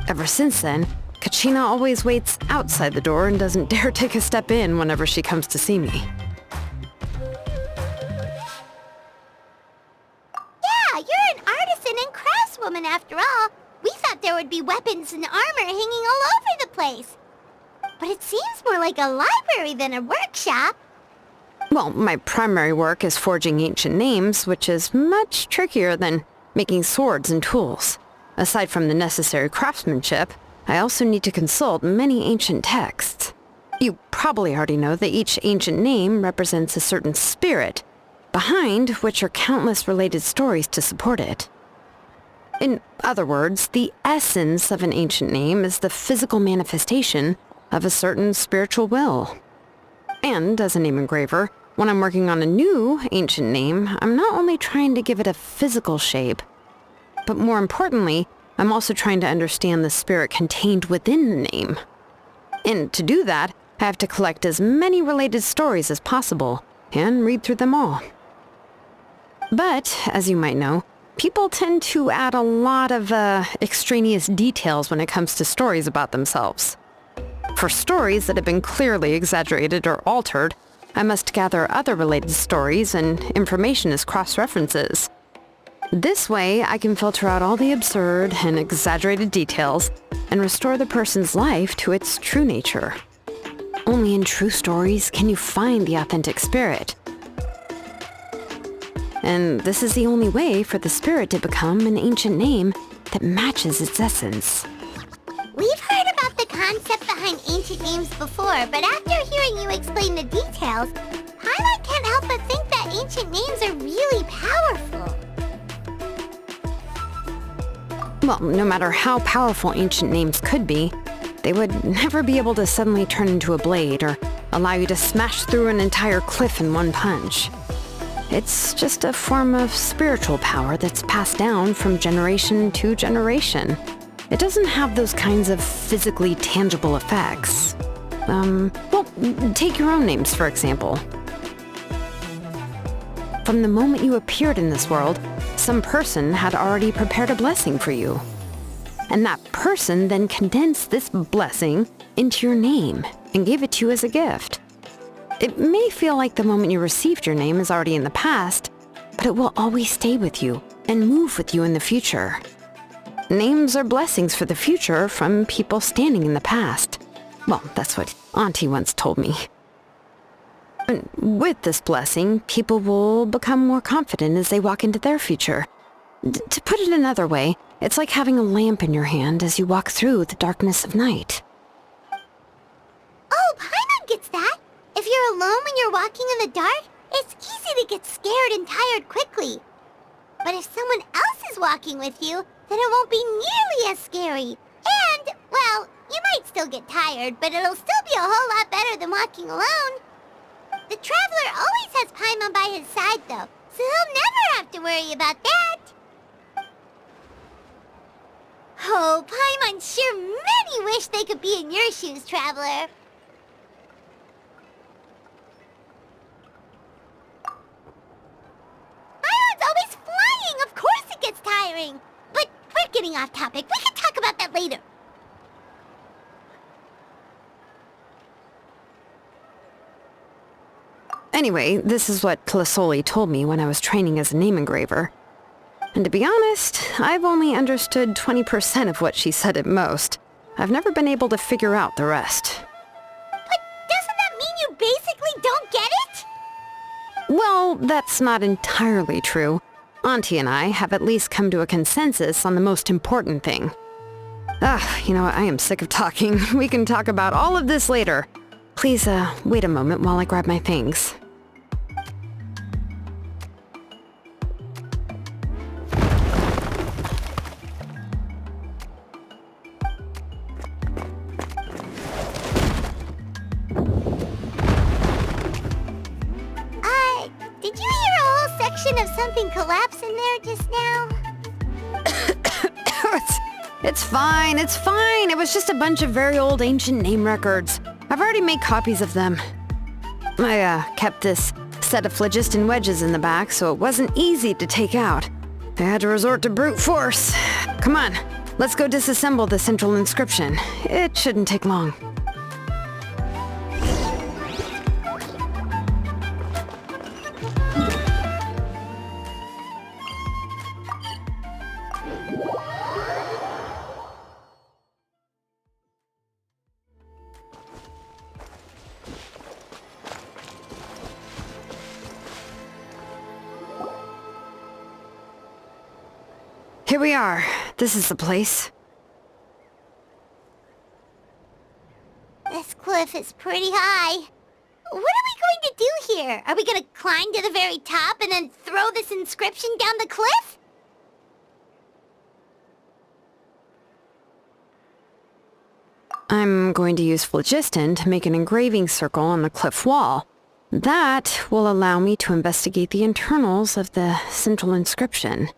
Ever since then, Kachina always waits outside the door and doesn't dare take a step in whenever she comes to see me. Yeah, you're an artisan and craftswoman after all. We thought there would be weapons and armor hanging all over the place. But it seems more like a library than a workshop. Well, my primary work is forging ancient names, which is much trickier than making swords and tools. Aside from the necessary craftsmanship, I also need to consult many ancient texts. You probably already know that each ancient name represents a certain spirit, behind which are countless related stories to support it. In other words, the essence of an ancient name is the physical manifestation of a certain spiritual will. And as a name engraver, when I'm working on a new ancient name, I'm not only trying to give it a physical shape, but more importantly, I'm also trying to understand the spirit contained within the name. And to do that, I have to collect as many related stories as possible and read through them all. But, as you might know, people tend to add a lot of extraneous details when it comes to stories about themselves. For stories that have been clearly exaggerated or altered, I must gather other related stories and information as cross-references. This way, I can filter out all the absurd and exaggerated details and restore the person's life to its true nature. Only in true stories can you find the authentic spirit. And this is the only way for the spirit to become an ancient name that matches its essence. We've heard about the concept behind ancient names before, but after hearing you explain the details, Paimon can't help but think that ancient names are really powerful. Well, no matter how powerful ancient names could be, they would never be able to suddenly turn into a blade or allow you to smash through an entire cliff in one punch. It's just a form of spiritual power that's passed down from generation to generation. It doesn't have those kinds of physically tangible effects. Well, take your own names, for example. From the moment you appeared in this world, some person had already prepared a blessing for you. And that person then condensed this blessing into your name and gave it to you as a gift. It may feel like the moment you received your name is already in the past, but it will always stay with you and move with you in the future. Names are blessings for the future from people standing in the past. Well, that's what Auntie once told me. And with this blessing, people will become more confident as they walk into their future. To put it another way, it's like having a lamp in your hand as you walk through the darkness of night. Oh, Paimon gets that. If you're alone when you're walking in the dark, it's easy to get scared and tired quickly. But if someone else is walking with you, then it won't be nearly as scary. And, well, you might still get tired, but it'll still be a whole lot better than walking alone. The Traveler always has Paimon by his side, though, so he'll never have to worry about that. Oh, Paimon sure many wish they could be in your shoes, Traveler. getting off topic. We can talk about that later. Anyway, this is what Tiazolli told me when I was training as a name engraver. And to be honest, I've only understood 20% of what she said at most. I've never been able to figure out the rest. But doesn't that mean you basically don't get it? Well, that's not entirely true. Auntie and I have at least come to a consensus on the most important thing. You know what? I am sick of talking. We can talk about all of this later. Please, wait a moment while I grab my things. Did you hear a whole section of something collapse in there just now? It's fine, it's fine. It was just a bunch of very old ancient name records. I've already made copies of them. I kept this set of phlogiston wedges in the back, so it wasn't easy to take out. I had to resort to brute force. Come on, let's go disassemble the central inscription. It shouldn't take long. Here we are. This is the place. This cliff is pretty high. What are we going to do here? Are we going to climb to the very top and then throw this inscription down the cliff? I'm going to use phlogiston to make an engraving circle on the cliff wall. That will allow me to investigate the internals of the central inscription.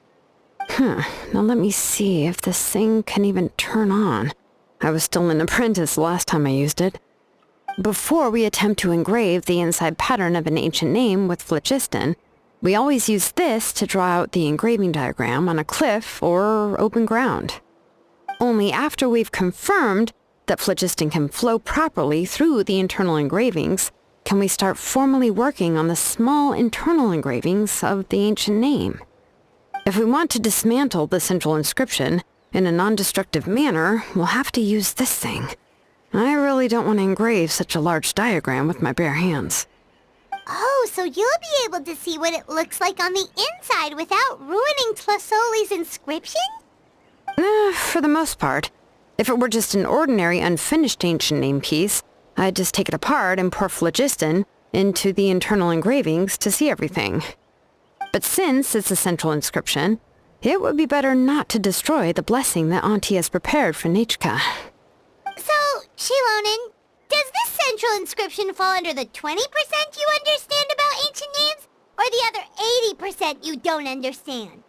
Now let me see if this thing can even turn on. I was still an apprentice last time I used it. Before we attempt to engrave the inside pattern of an ancient name with phlogiston, we always use this to draw out the engraving diagram on a cliff or open ground. Only after we've confirmed that phlogiston can flow properly through the internal engravings can we start formally working on the small internal engravings of the ancient name. If we want to dismantle the central inscription in a non-destructive manner, we'll have to use this thing. I really don't want to engrave such a large diagram with my bare hands. Oh, so you'll be able to see what it looks like on the inside without ruining Tiazolli's inscription? For the most part. If it were just an ordinary unfinished ancient name piece, I'd just take it apart and pour phlogiston into the internal engravings to see everything. But since it's a central inscription, it would be better not to destroy the blessing that Auntie has prepared for Nechka. So, Xilonen, does this central inscription fall under the 20% you understand about ancient names, or the other 80% you don't understand?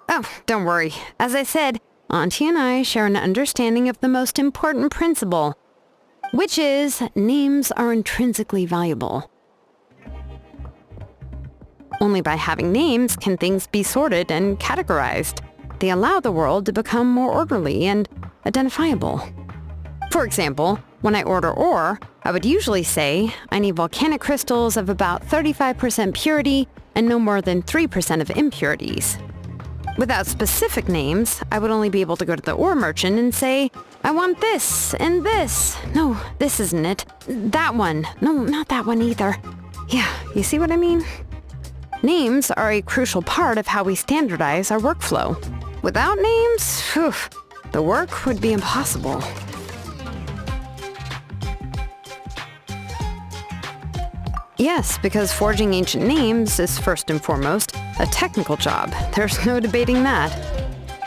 Oh, don't worry. As I said, Auntie and I share an understanding of the most important principle, which is names are intrinsically valuable. Only by having names can things be sorted and categorized. They allow the world to become more orderly and identifiable. For example, when I order ore, I would usually say I need volcanic crystals of about 35% purity and no more than 3% of impurities. Without specific names, I would only be able to go to the ore merchant and say, I want this and this. No, this isn't it. That one. No, not that one either. Yeah, you see what I mean? Names are a crucial part of how we standardize our workflow. Without names, the work would be impossible. Yes, because forging ancient names is first and foremost a technical job. There's no debating that.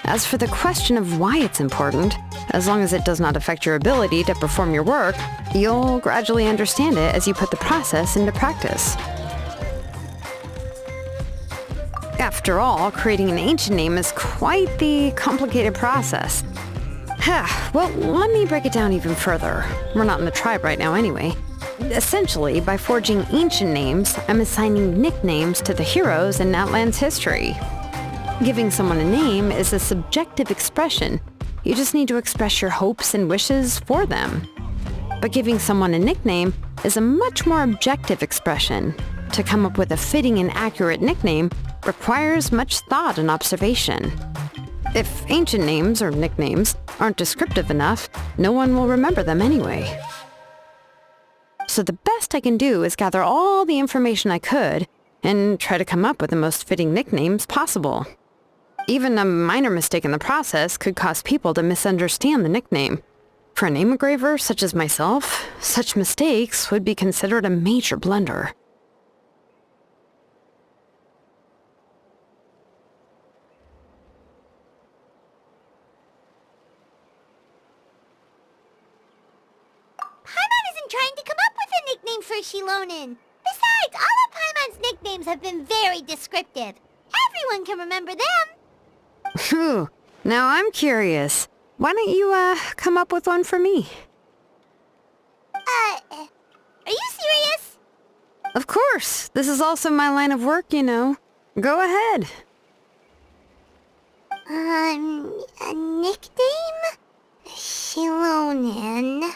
As for the question of why it's important, as long as it does not affect your ability to perform your work, you'll gradually understand it as you put the process into practice. After all, creating an ancient name is quite the complicated process. Well, let me break it down even further. We're not in the tribe right now anyway. Essentially, by forging ancient names, I'm assigning nicknames to the heroes in NATLAN's history. Giving someone a name is a subjective expression. You just need to express your hopes and wishes for them. But giving someone a nickname is a much more objective expression. To come up with a fitting and accurate nickname requires much thought and observation. If ancient names or nicknames aren't descriptive enough, no one will remember them anyway. So the best I can do is gather all the information I could and try to come up with the most fitting nicknames possible. Even a minor mistake in the process could cause people to misunderstand the nickname. For a name engraver such as myself, such mistakes would be considered a major blunder. Paimon isn't trying to come up with a nickname for Xilonen. Besides, all of Paimon's nicknames have been very descriptive. Everyone can remember them. Phew. Now I'm curious. Why don't you, come up with one for me? Are you serious? Of course. This is also my line of work, you know. Go ahead. A nickname? Xilonen.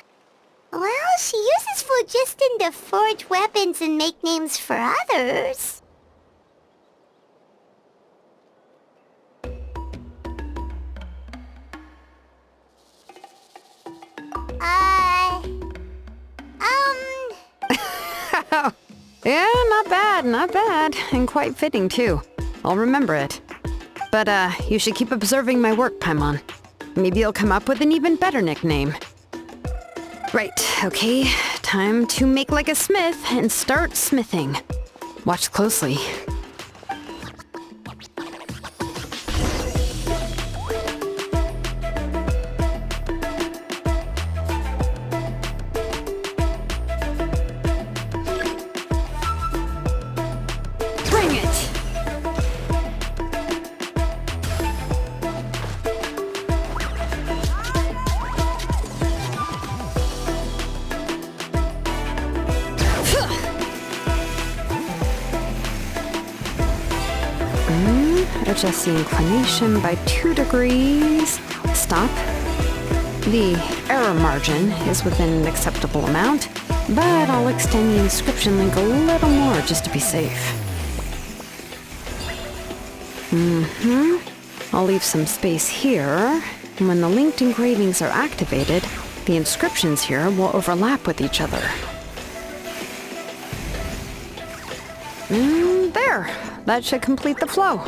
Well, she uses phlogiston to forge weapons and make names for others. Yeah, not bad, and quite fitting too. I'll remember it. But, you should keep observing my work, Paimon. Maybe you'll come up with an even better nickname. Right, okay, time to make like a smith and start smithing. Watch closely. Adjust the inclination by 2 degrees. Stop. The error margin is within an acceptable amount, but I'll extend the inscription link a little more just to be safe. I'll leave some space here, and when the linked engravings are activated, the inscriptions here will overlap with each other. There! That should complete the flow.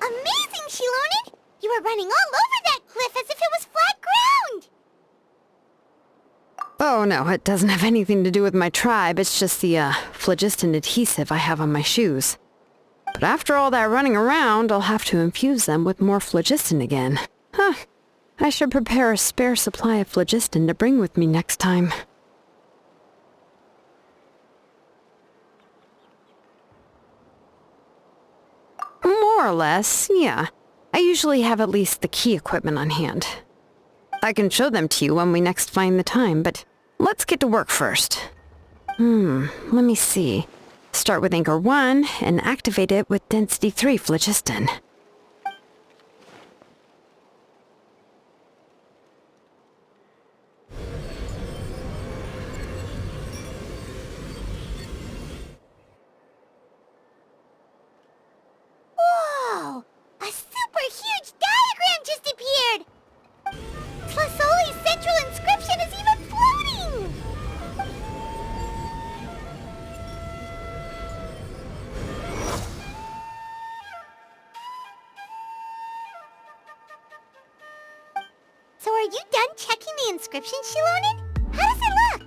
Amazing, Xilonen! You were running all over that cliff as if it was flat ground! Oh no, it doesn't have anything to do with my tribe, it's just the, phlogiston adhesive I have on my shoes. But after all that running around, I'll have to infuse them with more phlogiston again. Huh. I should prepare a spare supply of phlogiston to bring with me next time. More or less, yeah. I usually have at least the key equipment on hand. I can show them to you when we next find the time, but let's get to work first. Let me see. Start with anchor 1 and activate it with density 3 phlogiston. Whoa! A super huge diagram just appeared! Tiazolli's central inscription is even floating! So are you done checking the inscription, Xilonen? How does it look?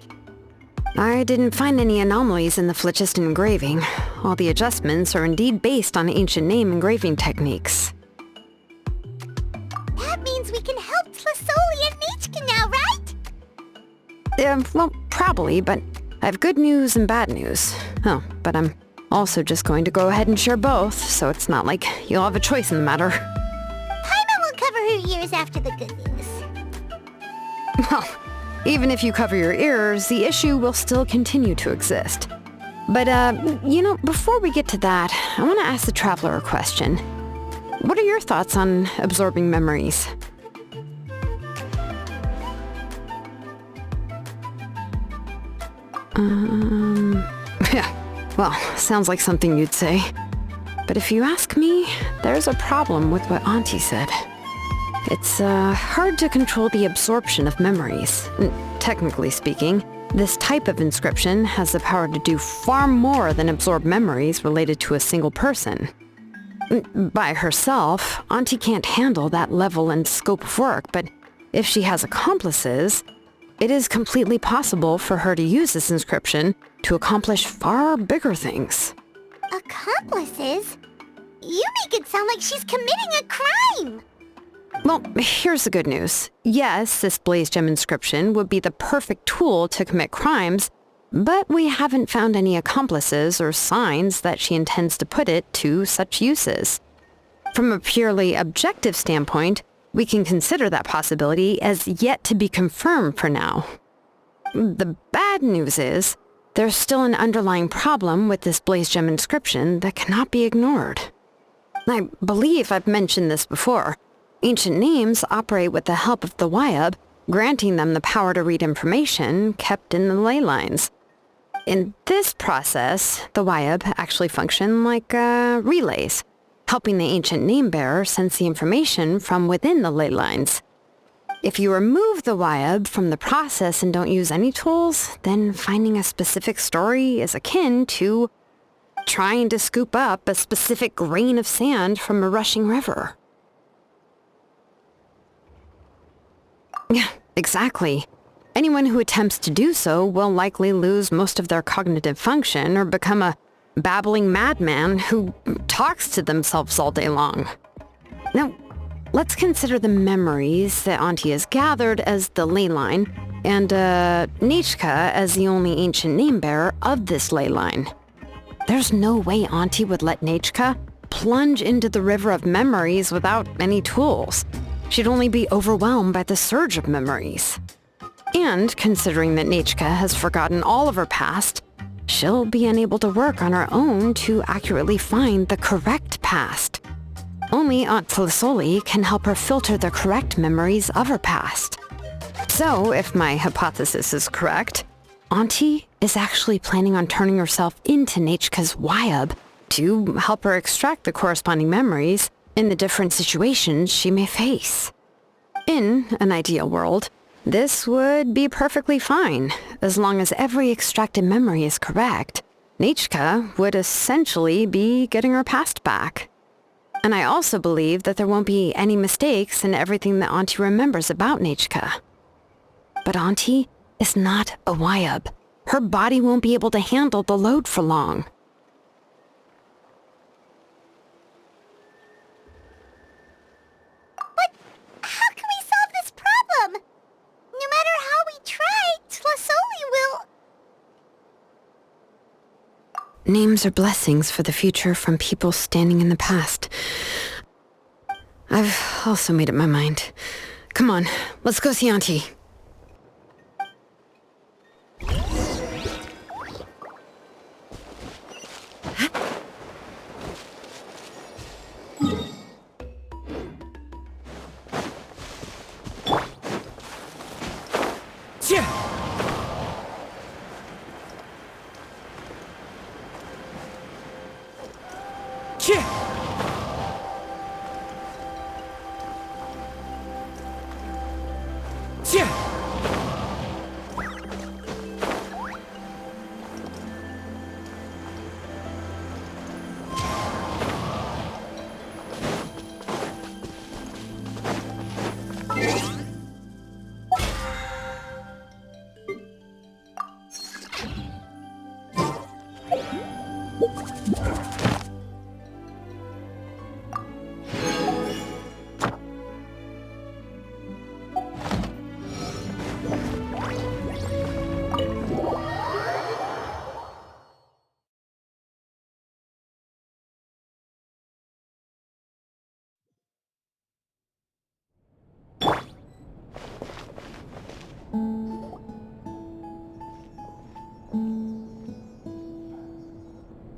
I didn't find any anomalies in the phlogiston engraving. All the adjustments are indeed based on ancient name engraving techniques. That means we can help Tiazolli and Nichka now, right? Well, probably, but I have good news and bad news. Oh, but I'm also just going to go ahead and share both, so it's not like you'll have a choice in the matter. Paimon will ears after the good news. Well, even if you cover your ears, the issue will still continue to exist. But, before we get to that, I want to ask the Traveler a question. What are your thoughts on absorbing memories? Yeah, well, sounds like something you'd say. But if you ask me, there's a problem with what Auntie said. It's hard to control the absorption of memories. Technically speaking, this type of inscription has the power to do far more than absorb memories related to a single person. By herself, Auntie can't handle that level and scope of work, but if she has accomplices, it is completely possible for her to use this inscription to accomplish far bigger things. Accomplices? You make it sound like she's committing a crime! Well, here's the good news. Yes, this Blaze Gem inscription would be the perfect tool to commit crimes, but we haven't found any accomplices or signs that she intends to put it to such uses. From a purely objective standpoint, we can consider that possibility as yet to be confirmed for now. The bad news is, there's still an underlying problem with this Blaze Gem inscription that cannot be ignored. I believe I've mentioned this before. Ancient names operate with the help of the Wyab, granting them the power to read information kept in the ley lines. In this process, the Wyab actually function like relays, helping the ancient name-bearer sense the information from within the ley lines. If you remove the Wyab from the process and don't use any tools, then finding a specific story is akin to trying to scoop up a specific grain of sand from a rushing river. Yeah, exactly. Anyone who attempts to do so will likely lose most of their cognitive function or become a babbling madman who talks to themselves all day long. Now, let's consider the memories that Auntie has gathered as the ley line, and Nechka as the only ancient name-bearer of this ley line. There's no way Auntie would let Nechka plunge into the river of memories without any tools. She'd only be overwhelmed by the surge of memories. And considering that Nechka has forgotten all of her past, she'll be unable to work on her own to accurately find the correct past. Only Aunt Tiazolli can help her filter the correct memories of her past. So, if my hypothesis is correct, Auntie is actually planning on turning herself into Nechka's Wyab to help her extract the corresponding memories in the different situations she may face. In an ideal world, this would be perfectly fine, as long as every extracted memory is correct. Nechka would essentially be getting her past back. And I also believe that there won't be any mistakes in everything that Auntie remembers about Nechka. But Auntie is not a Wyab. Her body won't be able to handle the load for long. How can we solve this problem? No matter how we try, Tiazolli will... Names are blessings for the future from people standing in the past. I've also made up my mind. Come on, let's go see Auntie.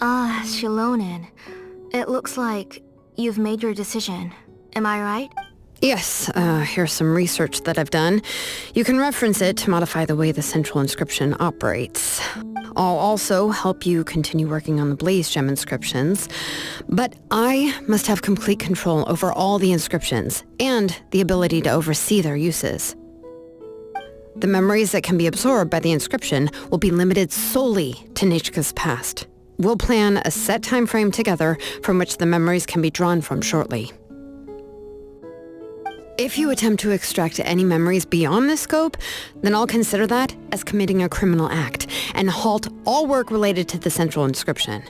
Xilonen. It looks like you've made your decision. Am I right? Yes, here's some research that I've done. You can reference it to modify the way the central inscription operates. I'll also help you continue working on the Blaze Gem inscriptions, but I must have complete control over all the inscriptions and the ability to oversee their uses. The memories that can be absorbed by the inscription will be limited solely to Nechka's past. We'll plan a set time frame together from which the memories can be drawn from shortly. If you attempt to extract any memories beyond this scope, then I'll consider that as committing a criminal act and halt all work related to the central inscription.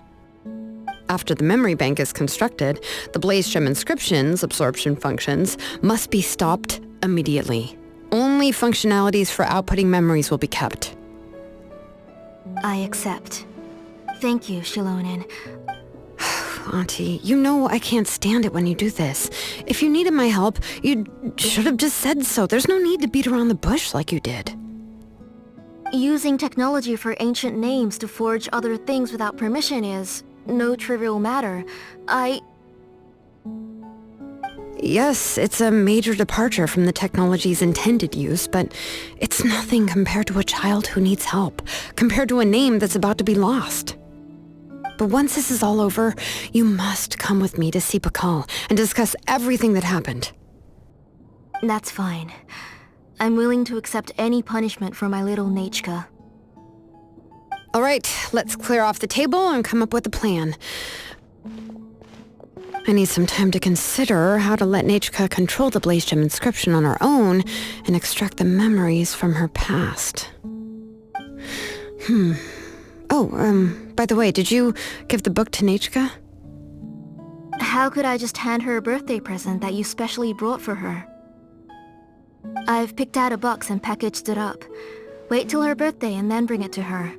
After the memory bank is constructed, the Blaze Gem inscription's absorption functions must be stopped immediately. Only functionalities for outputting memories will be kept. I accept. Thank you, Xilonen. Auntie, you know I can't stand it when you do this. If you needed my help, you should have just said so. There's no need to beat around the bush like you did. Using technology for ancient names to forge other things without permission is no trivial matter. Yes, it's a major departure from the technology's intended use, but it's nothing compared to a child who needs help, compared to a name that's about to be lost. But once this is all over, you must come with me to see Pakal and discuss everything that happened. That's fine. I'm willing to accept any punishment for my little Nechka. All right, let's clear off the table and come up with a plan. I need some time to consider how to let Nechka control the Blaze Gem inscription on her own and extract the memories from her past. By the way, did you give the book to Nechka? How could I just hand her a birthday present that you specially brought for her? I've picked out a box and packaged it up. Wait till her birthday and then bring it to her.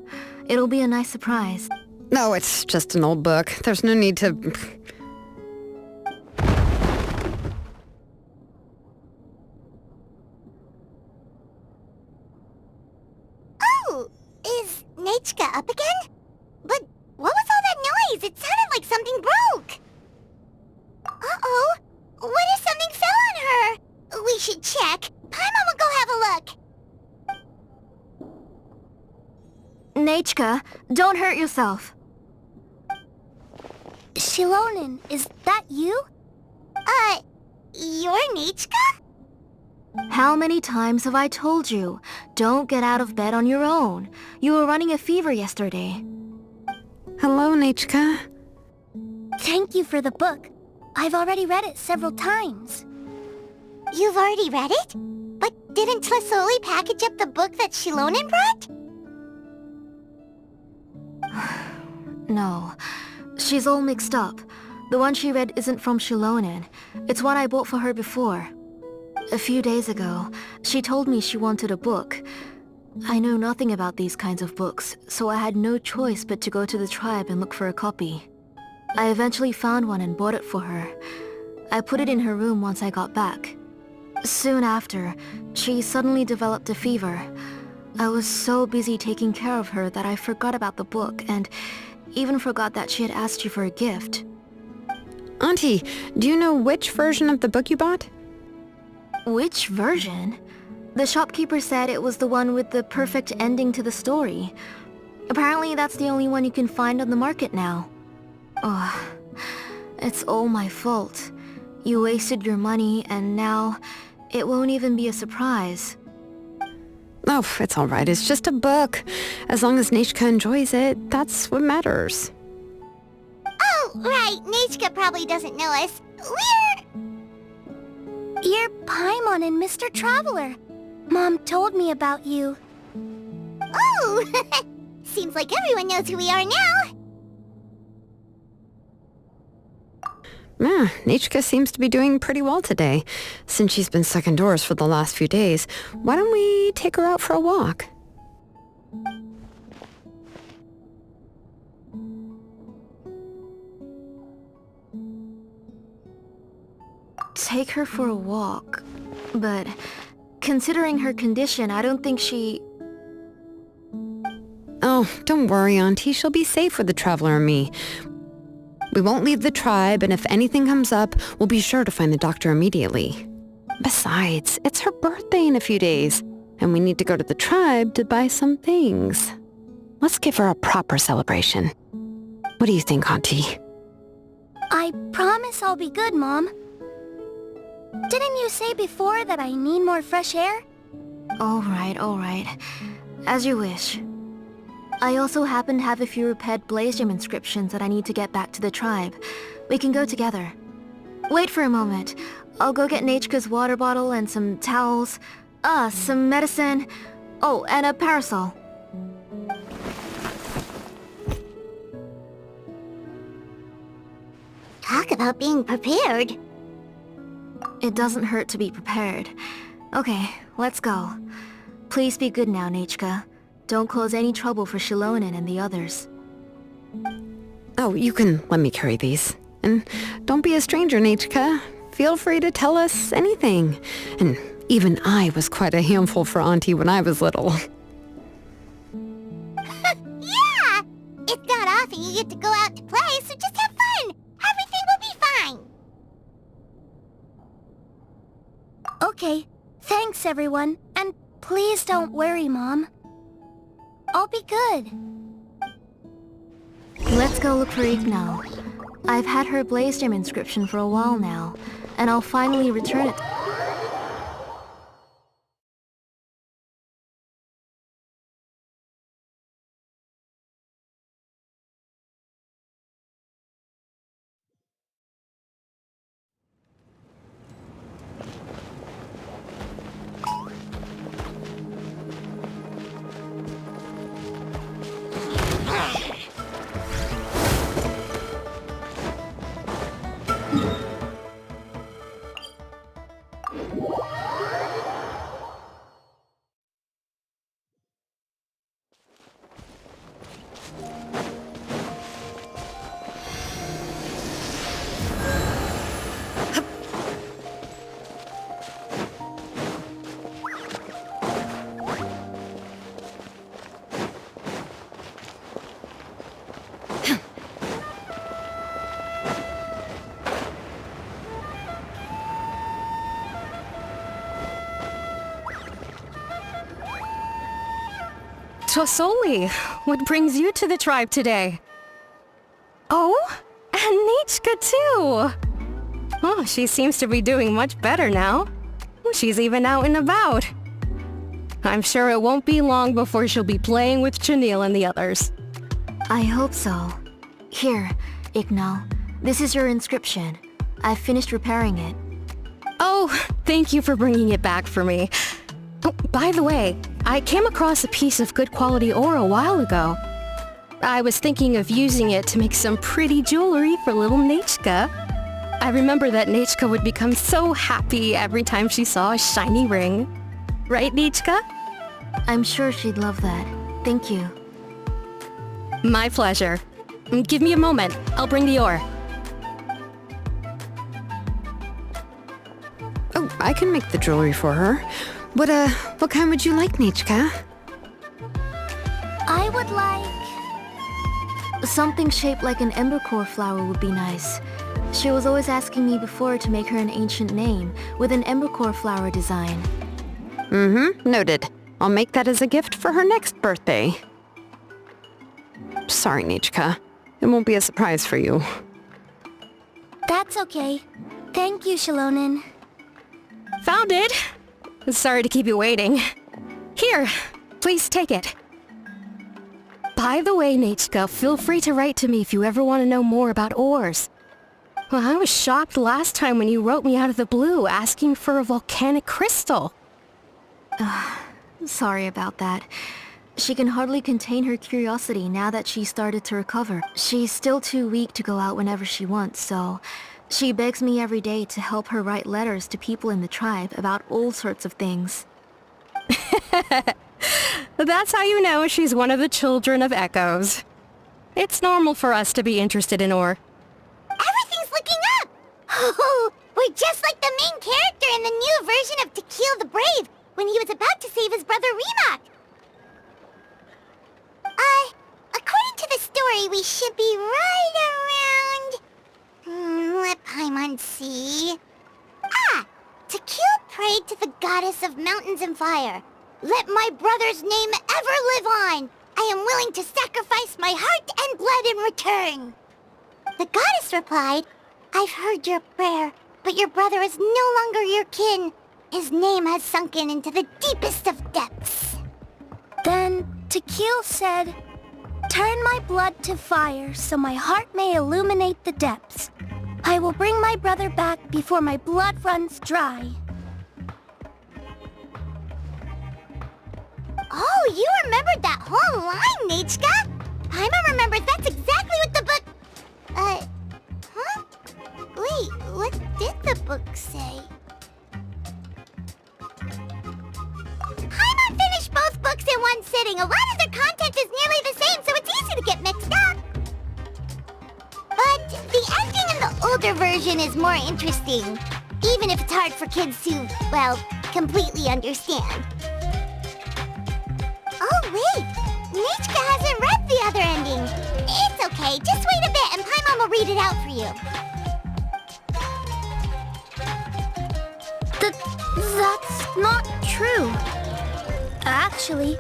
It'll be a nice surprise. No, it's just an old book. There's no need to... Oh, is Nechka up again? But what was all that noise? It sounded like something broke. Uh-oh. What if something fell on her? We should check. Paimon will go have a look. Nechka, don't hurt yourself. Xilonen, is that you? You're Nechka? How many times have I told you? Don't get out of bed on your own. You were running a fever yesterday. Hello, Nechka. Thank you for the book. I've already read it several times. You've already read it? But didn't Tiazolli package up the book that Xilonen brought? No. She's all mixed up. The one she read isn't from Xilonen. It's one I bought for her before. A few days ago, she told me she wanted a book. I know nothing about these kinds of books, so I had no choice but to go to the tribe and look for a copy. I eventually found one and bought it for her. I put it in her room once I got back. Soon after, she suddenly developed a fever. I was so busy taking care of her that I forgot about the book and even forgot that she had asked you for a gift. Auntie, do you know which version of the book you bought? Which version? The shopkeeper said it was the one with the perfect ending to the story. Apparently that's the only one you can find on the market now. Oh, it's all my fault. You wasted your money and now it won't even be a surprise. Oh, it's all right. It's just a book. As long as Nechka enjoys it, that's what matters. Oh, right. Nechka probably doesn't know us. You're Paimon and Mr. Traveler. Mom told me about you. Oh! Seems like everyone knows who we are now. Yeah, Nechka seems to be doing pretty well today. Since she's been stuck indoors for the last few days, why don't we take her out for a walk? Take her for a walk. But considering her condition, I don't think she... Oh, Oh, don't worry, Auntie. She'll be safe with the Traveler and me. We won't leave the tribe, and if anything comes up, we'll be sure to find the doctor immediately. Besides, it's her birthday in a few days, and we need to go to the tribe to buy some things. Let's give her a proper celebration. What do you think, Auntie? I promise I'll be good, Mom. Didn't you say before that I need more fresh air? All right. As you wish. I also happen to have a few repaired Blaze Gem inscriptions that I need to get back to the tribe. We can go together. Wait for a moment. I'll go get Nechka's water bottle and some towels. Some medicine. Oh, and a parasol. Talk about being prepared. It doesn't hurt to be prepared. Okay, let's go. Please be good now, Nechka. Don't cause any trouble for Xilonen and the others. Oh, you can let me carry these. And don't be a stranger, Nechka. Feel free to tell us anything. And even I was quite a handful for Auntie when I was little. Yeah! It's not often you get to go out to play, so just have fun! Everything will be fine! Okay, thanks everyone. And please don't worry, Mom. I'll be good. Let's go look for Ignal. I've had her Blaze Gem inscription for a while now, and I'll finally return it. Tiazolli, what brings you to the tribe today? Oh, and Nechka too! Oh, she seems to be doing much better now. She's even out and about. I'm sure it won't be long before she'll be playing with Chenille and the others. I hope so. Here, Ignal. This is your inscription. I've finished repairing it. Oh, thank you for bringing it back for me. Oh, by the way, I came across a piece of good quality ore a while ago. I was thinking of using it to make some pretty jewelry for little Nechka. I remember that Nechka would become so happy every time she saw a shiny ring. Right, Nechka? I'm sure she'd love that. Thank you. My pleasure. Give me a moment. I'll bring the ore. Oh, I can make the jewelry for her. What kind would you like, Nechka? I would like... Something shaped like an embercore flower would be nice. She was always asking me before to make her an ancient name with an embercore flower design. Mm-hmm, noted. I'll make that as a gift for her next birthday. Sorry, Nechka. It won't be a surprise for you. That's okay. Thank you, Xilonen. Found it! Sorry to keep you waiting. Here, please take it. By the way, Nechka, feel free to write to me if you ever want to know more about ores. Well, I was shocked last time when you wrote me out of the blue asking for a volcanic crystal. Sorry about that. She can hardly contain her curiosity now that she's started to recover. She's still too weak to go out whenever she wants, so she begs me every day to help her write letters to people in the tribe about all sorts of things. That's how you know she's one of the children of Echoes. It's normal for us to be interested in ore. Everything's looking up! Oh, we're just like the main character in the new version of Tequil the Brave when he was about to save his brother Remak. worry, we should be right around... let Paimon see... Ah! Tequil prayed to the goddess of mountains and fire. Let my brother's name ever live on! I am willing to sacrifice my heart and blood in return. The goddess replied, I've heard your prayer, but your brother is no longer your kin. His name has sunken into the deepest of depths. Then Tequil said, turn my blood to fire so my heart may illuminate the depths. I will bring my brother back before my blood runs dry. Oh, you remembered that whole line, Nechka! Paimon remembers that's exactly what the book... huh? Wait, what did the book say? Paimon finished both books in one sitting. A lot of their content is nearly the same, so it's easy to get mixed up. But the ending in the older version is more interesting, even if it's hard for kids to, well, completely understand. Oh, wait! Nechka hasn't read the other ending. It's okay, just wait a bit and Paimon will read it out for you. That's not true. Actually,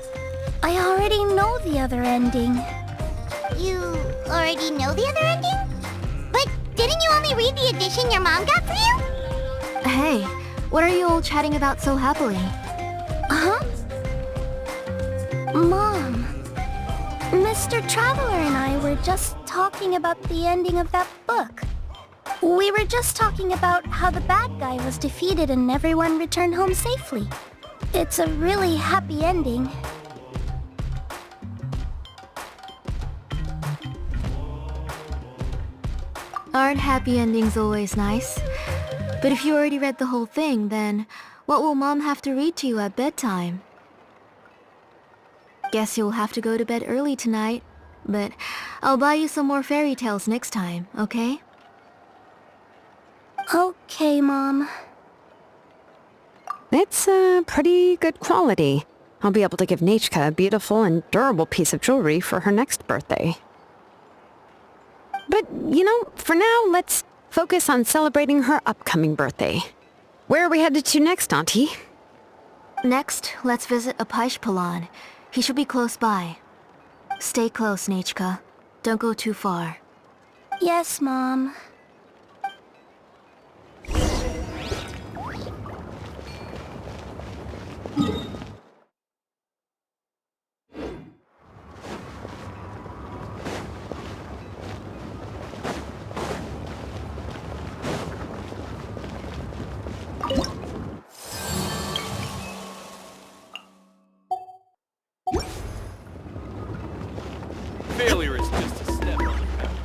I already know the other ending. You already know the other ending? But didn't you only read the edition your mom got for you? Hey, what are you all chatting about so happily? Huh? Mom, Mr. Traveler and I were just talking about the ending of that book. We were just talking about how the bad guy was defeated and everyone returned home safely. It's a really happy ending. Aren't happy endings always nice? But if you already read the whole thing, then what will Mom have to read to you at bedtime? Guess you'll have to go to bed early tonight, but I'll buy you some more fairy tales next time, okay? Okay, Mom. It's pretty good quality. I'll be able to give Nechka a beautiful and durable piece of jewelry for her next birthday. But, for now, let's focus on celebrating her upcoming birthday. Where are we headed to next, Auntie? Next, let's visit Palan. He should be close by. Stay close, Nechka. Don't go too far. Yes, Mom. Failure is just a step on the path.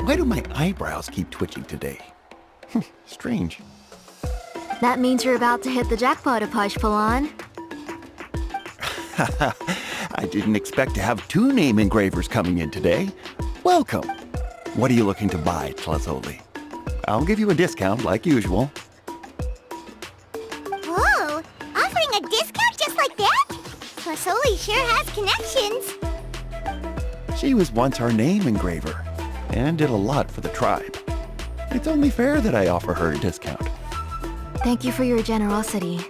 Why do my eyebrows keep twitching today? Strange. That means you're about to hit the jackpot, Palan. I didn't expect to have 2 name engravers coming in today. Welcome. What are you looking to buy, Tiazolli? I'll give you a discount like usual. Whoa! Offering a discount just like that? Tiazolli sure has connections. She was once our name engraver and did a lot for the tribe. It's only fair that I offer her a discount. Thank you for your generosity.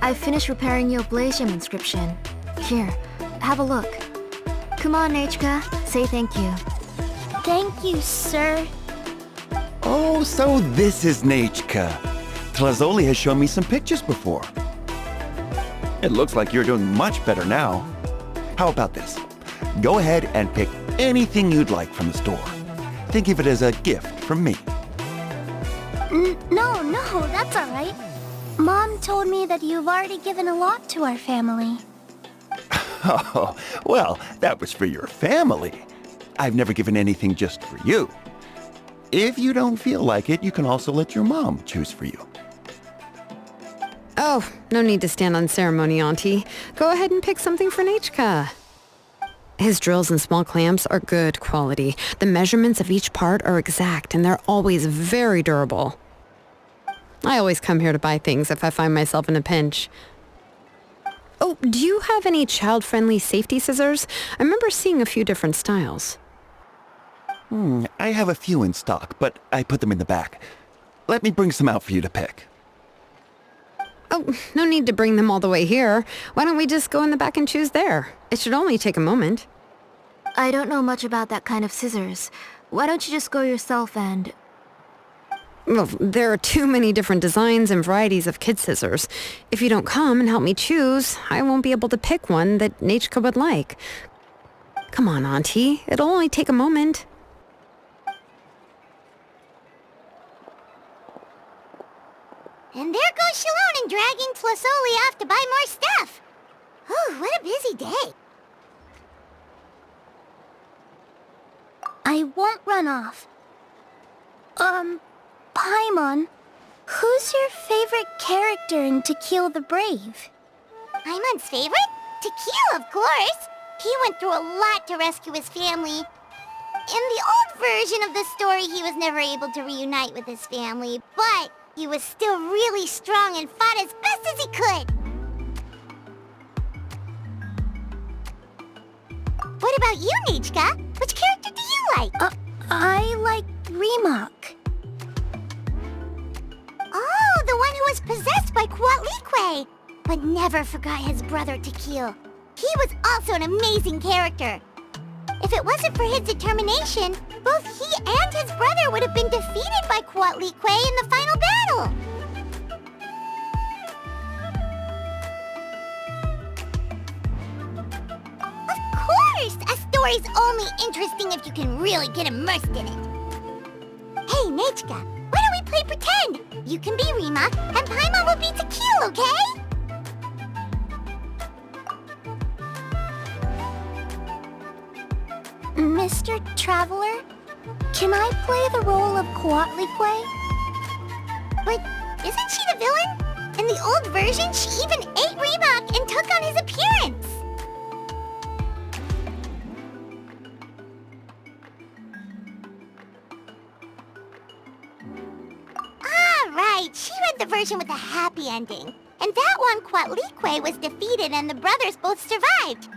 I've finished repairing your blaze gem inscription. Here, have a look. Come on, Nechka, say thank you. Thank you, sir. Oh, so this is Nechka. Tiazolli has shown me some pictures before. It looks like you're doing much better now. How about this? Go ahead and pick anything you'd like from the store. Think of it as a gift from me. No, that's all right. Mom told me that you've already given a lot to our family. Oh, well, that was for your family. I've never given anything just for you. If you don't feel like it, you can also let your mom choose for you. Oh, no need to stand on ceremony, Auntie. Go ahead and pick something for Nechka. His drills and small clamps are good quality. The measurements of each part are exact, and they're always very durable. I always come here to buy things if I find myself in a pinch. Oh, do you have any child-friendly safety scissors? I remember seeing a few different styles. I have a few in stock, but I put them in the back. Let me bring some out for you to pick. Oh, no need to bring them all the way here. Why don't we just go in the back and choose there? It should only take a moment. I don't know much about that kind of scissors. Why don't you just go yourself and... Well, there are too many different designs and varieties of kid scissors. If you don't come and help me choose, I won't be able to pick one that Nachka would like. Come on, Auntie. It'll only take a moment. And there goes Xilonen dragging Teazolli off to buy more stuff. Oh, what a busy day. I won't run off. Paimon, who's your favorite character in To Kill the Brave? Paimon's favorite? To Kill, of course. He went through a lot to rescue his family. In the old version of the story, he was never able to reunite with his family, but he was still really strong and fought as best as he could. What about you, Nachka? Which character do you like? I like Remak. Oh, the one who was possessed by Quatlique, but never forgot his brother Tequil. He was also an amazing character. If it wasn't for his determination, both he and his brother would have been defeated by Quatlique in the final battle. Of course! A story's only interesting if you can really get immersed in it. Hey, Nachka, why don't we play pretend? You can be Remak, and Paimon will be Tequil, okay? Mr. Traveler, can I play the role of Quatlique? But isn't she the villain? In the old version, she even ate Remak and took on his appearance. Right, she read the version with a happy ending. And that one, Quatlique was defeated and the brothers both survived.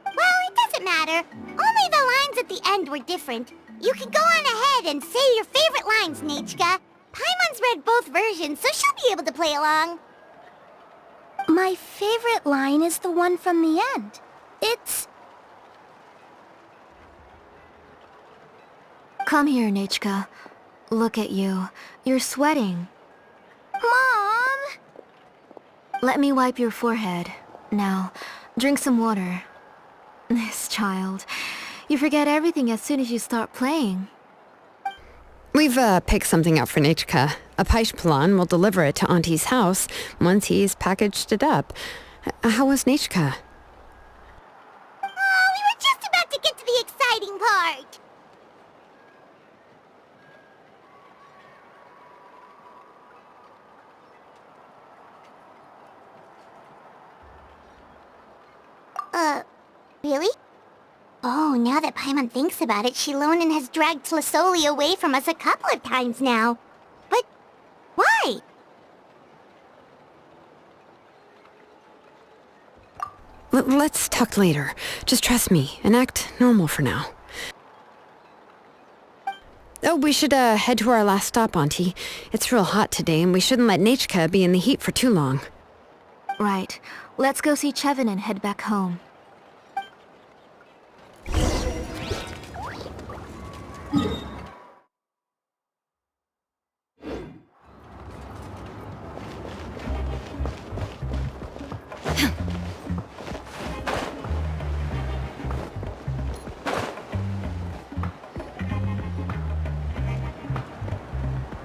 Well, it doesn't matter. Only the lines at the end were different. You can go on ahead and say your favorite lines, Nachka. Paimon's read both versions, so she'll be able to play along. My favorite line is the one from the end. It's... Come here, Nachka. Look at you. You're sweating. Mom! Let me wipe your forehead. Now, drink some water. This child. You forget everything as soon as you start playing. We've picked something up for Nachka. A Paishpalan will deliver it to Auntie's house once he's packaged it up. How was Nachka? Oh, we were just about to get to the exciting part. Really? Oh, now that Paimon thinks about it, Xilonen has dragged Teazolli away from us a couple of times now. But why? Let's talk later. Just trust me and act normal for now. Oh, we should head to our last stop, Auntie. It's real hot today and we shouldn't let Nachka be in the heat for too long. Right. Let's go see Chevin and head back home.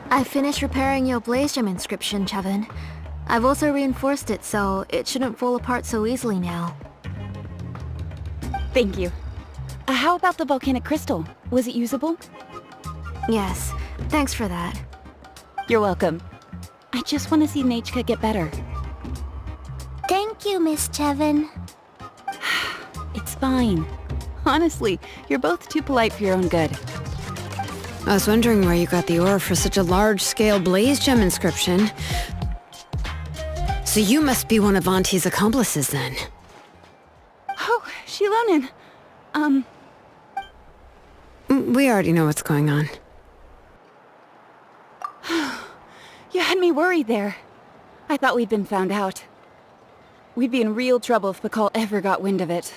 I finished repairing your blaze gem inscription, Chevin. I've also reinforced it so it shouldn't fall apart so easily now. Thank you. How about the volcanic crystal? Was it usable? Yes, thanks for that. You're welcome. I just want to see Nachka get better. Thank you, Miss Chevin. It's fine. Honestly, you're both too polite for your own good. I was wondering where you got the ore for such a large-scale blaze gem inscription. So you must be one of Auntie's accomplices then. Oh, Xilonen. We already know what's going on. You had me worried there. I thought we'd been found out. We'd be in real trouble if Pakal ever got wind of it.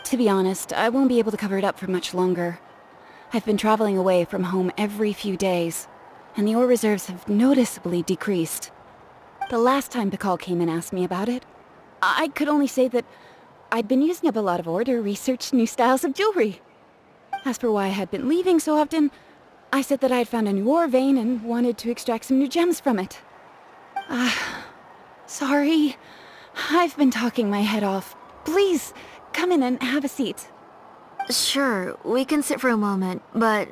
To be honest, I won't be able to cover it up for much longer. I've been traveling away from home every few days, and the ore reserves have noticeably decreased. The last time Pakal came and asked me about it, I could only say that I'd been using up a lot of ore to research new styles of jewelry. As for why I had been leaving so often, I said that I had found a new ore vein and wanted to extract some new gems from it. Sorry. I've been talking my head off. Please, come in and have a seat. Sure, we can sit for a moment, but...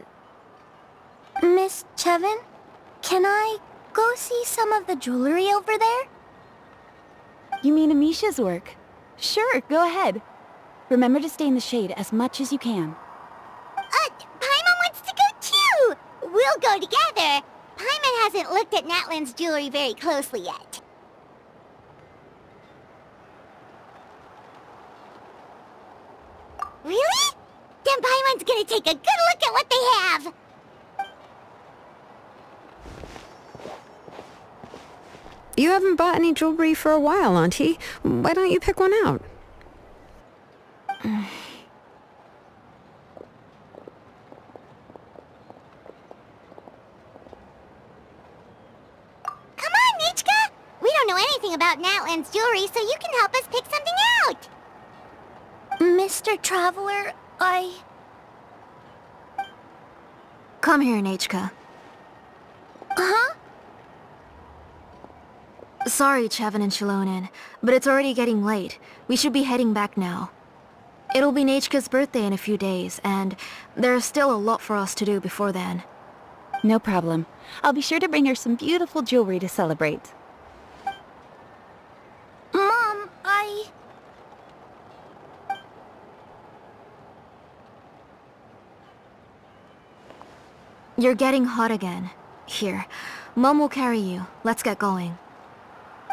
Miss Chevin, can I go see some of the jewelry over there? You mean Amisha's work? Sure, go ahead. Remember to stay in the shade as much as you can. Paimon wants to go too! We'll go together. Paimon hasn't looked at NATLAN's jewelry very closely yet. Really? Then Paimon's gonna take a good look at what they have! You haven't bought any jewelry for a while, Auntie. Why don't you pick one out? Come on, Nichka! We don't know anything about NATLAN's jewelry, so you can help us pick something out! Mr. Traveler, Come here, Nachka. Huh? Sorry, Chevin and Xilonen, but it's already getting late. We should be heading back now. It'll be Nachka's birthday in a few days, and there's still a lot for us to do before then. No problem. I'll be sure to bring her some beautiful jewelry to celebrate. Mom, You're getting hot again. Here, Mom will carry you. Let's get going.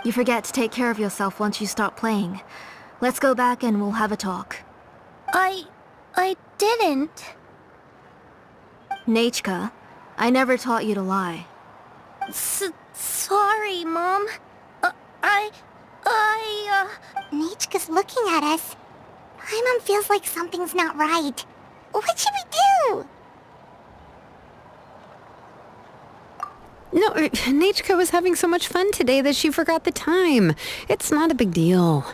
You forget to take care of yourself once you start playing. Let's go back and we'll have a talk. I didn't. Nachka, I never taught you to lie. Sorry, Mom. Nichka's looking at us. Paimon feels like something's not right. What should we do? No, Nachka was having so much fun today that she forgot the time. It's not a big deal.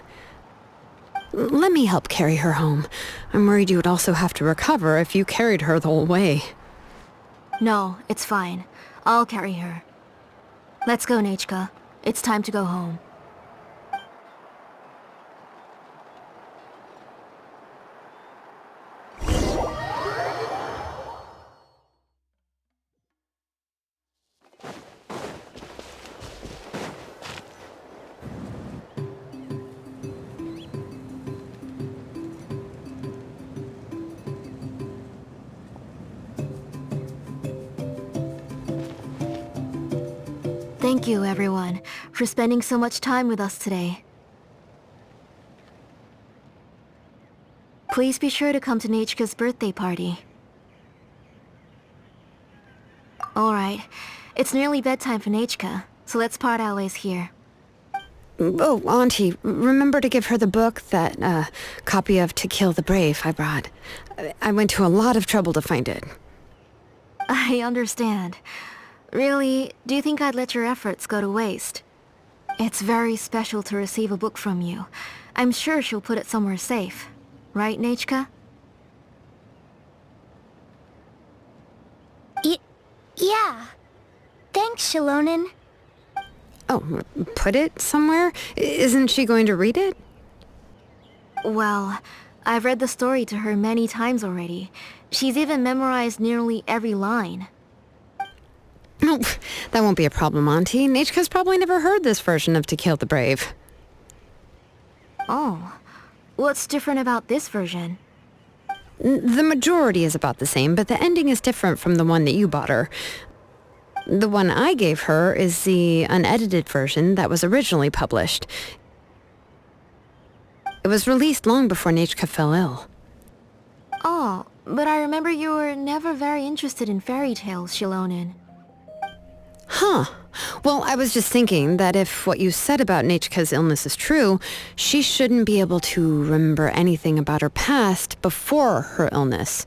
Let me help carry her home. I'm worried you would also have to recover if you carried her the whole way. No, it's fine. I'll carry her. Let's go, Nachka. It's time to go home. Thank you, everyone, for spending so much time with us today. Please be sure to come to Nachka's birthday party. Alright, it's nearly bedtime for Nachka, so let's part our ways here. Oh, Auntie, remember to give her the book, that copy of To Kill the Brave I brought. I went to a lot of trouble to find it. I understand. Really, do you think I'd let your efforts go to waste? It's very special to receive a book from you. I'm sure she'll put it somewhere safe. Right, Nachka? Yeah. Thanks, Xilonen. Oh, put it somewhere? Isn't she going to read it? Well, I've read the story to her many times already. She's even memorized nearly every line. Oh, that won't be a problem, Auntie. Nachka's probably never heard this version of To Kill the Brave. Oh. What's different about this version? The majority is about the same, but the ending is different from the one that you bought her. The one I gave her is the unedited version that was originally published. It was released long before Nechka fell ill. Oh, but I remember you were never very interested in fairy tales, Xilonen. Huh. Well, I was just thinking that if what you said about Nechka's illness is true, she shouldn't be able to remember anything about her past before her illness.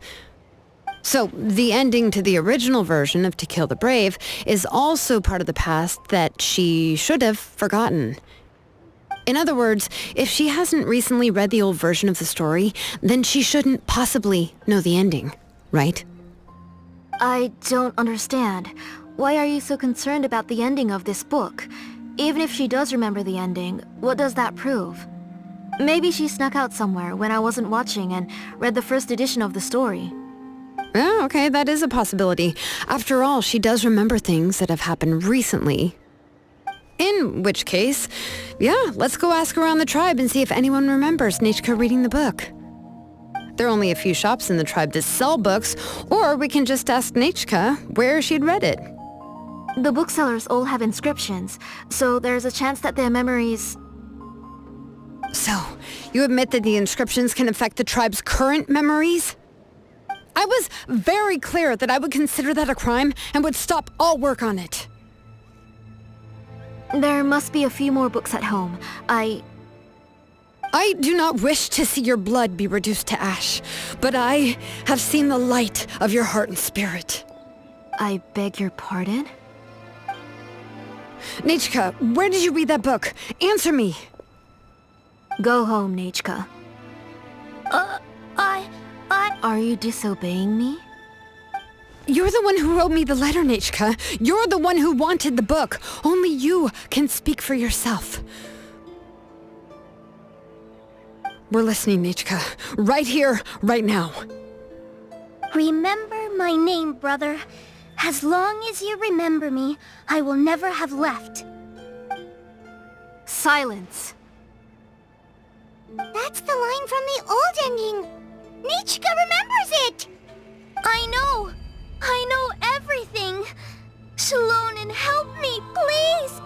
So, the ending to the original version of To Kill the Brave is also part of the past that she should have forgotten. In other words, if she hasn't recently read the old version of the story, then she shouldn't possibly know the ending, right? I don't understand. Why are you so concerned about the ending of this book? Even if she does remember the ending, what does that prove? Maybe she snuck out somewhere when I wasn't watching and read the first edition of the story. Oh, okay, that is a possibility. After all, she does remember things that have happened recently. In which case, yeah, let's go ask around the tribe and see if anyone remembers Nechka reading the book. There are only a few shops in the tribe that sell books, or we can just ask Nechka where she'd read it. The booksellers all have inscriptions, so there's a chance that their memories... So, you admit that the inscriptions can affect the tribe's current memories? I was very clear that I would consider that a crime and would stop all work on it. There must be a few more books at home. I do not wish to see your blood be reduced to ash, but I have seen the light of your heart and spirit. I beg your pardon? Nechka, where did you read that book? Answer me! Go home, Nechka. Are you disobeying me? You're the one who wrote me the letter, Nechka. You're the one who wanted the book. Only you can speak for yourself. We're listening, Nechka. Right here, right now. Remember my name, brother. As long as you remember me, I will never have left. Silence. That's the line from the old ending. Nechka remembers it! I know everything. Xilonen, help me, please!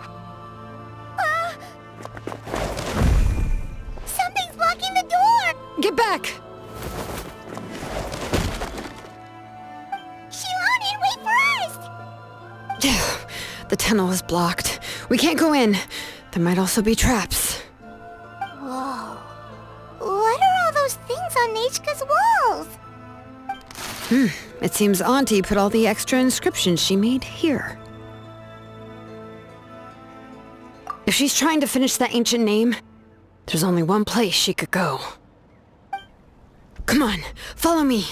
Something's blocking the door! Get back! Xilonen, wait for us! The tunnel is blocked. We can't go in. There might also be traps. Whoa. What are all those things on Nechka's walls? It seems Auntie put all the extra inscriptions she made here. If she's trying to finish that ancient name, there's only one place she could go. Come on, follow me.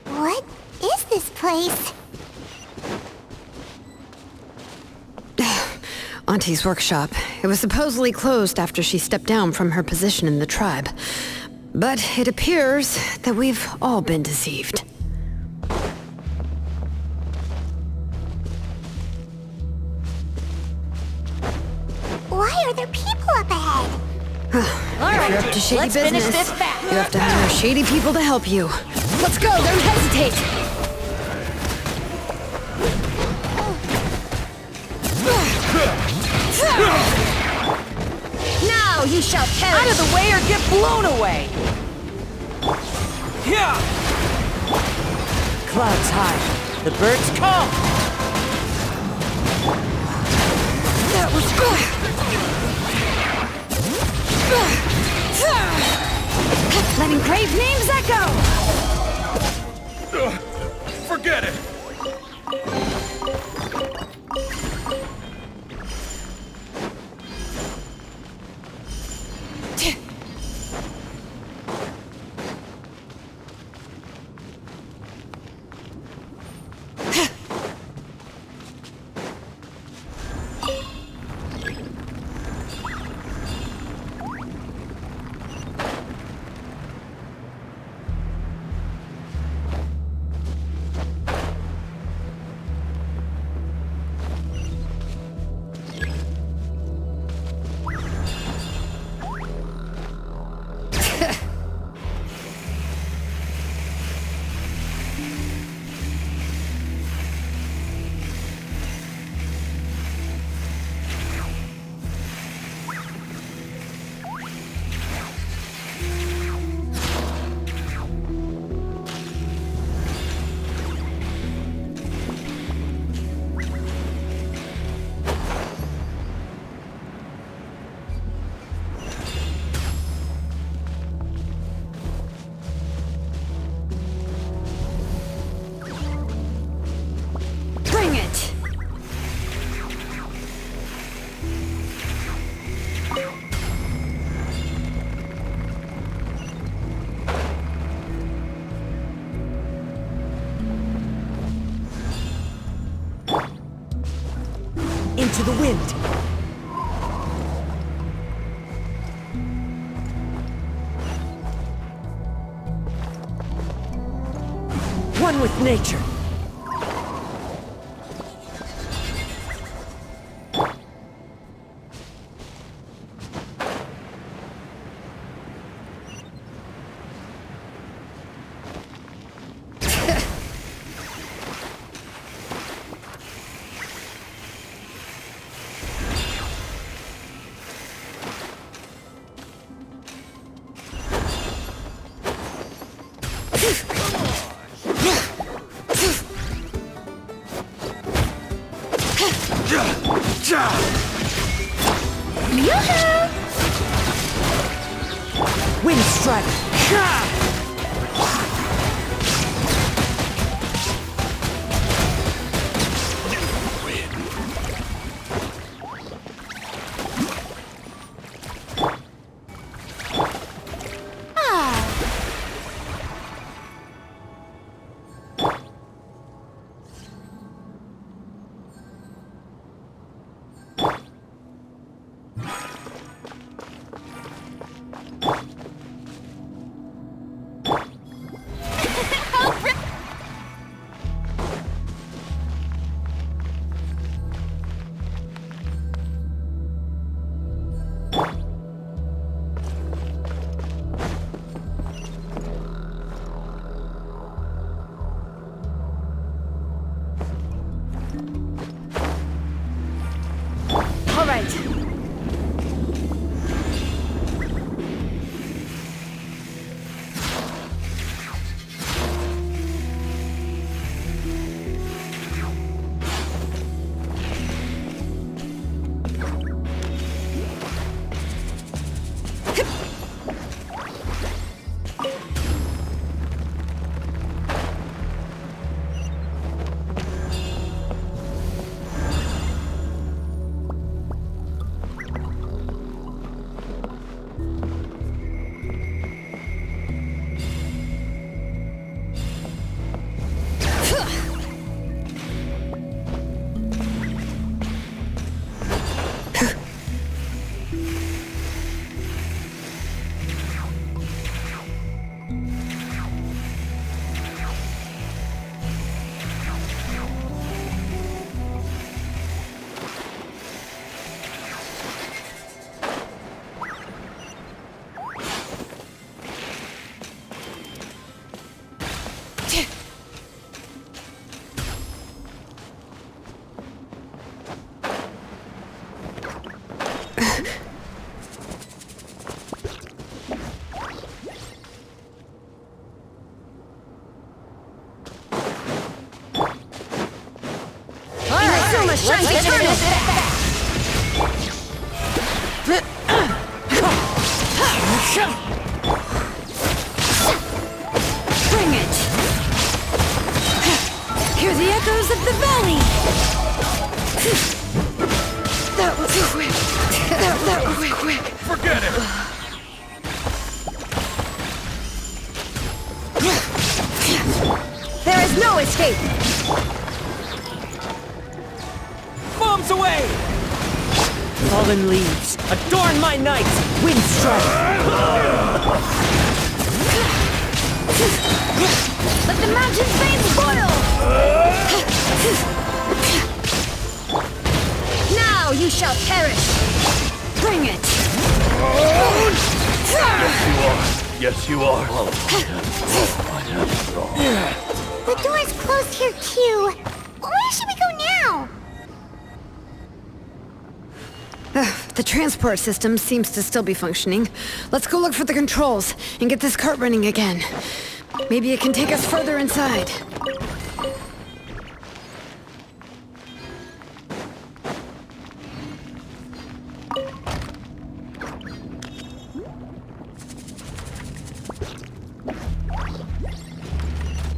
What is this place? Auntie's workshop. It was supposedly closed after she stepped down from her position in the tribe. But it appears that we've all been deceived. Why are there people up ahead? If you're up to shady let's business, finish this fast. you have to hire shady people to help you. Let's go! Don't hesitate! Now you shall perish! Out of the way or get blown away! Yeah! Clouds high. The birds call! That was good! Letting grave names echo! Forget it! to the wind. One with nature. Wind strike! All right. Shines eternal! Bring it! Hear the echoes of the valley! That was quick! That was quick! Forget it! There is no escape! Bombs away! Fallen leaves, adorn my night! Wind strike! Let the mountain's veins boil! Now you shall perish! Bring it! Yes, you are. The door's closed here too. Where should we go now? The transport system seems to still be functioning. Let's go look for the controls and get this cart running again. Maybe it can take us further inside.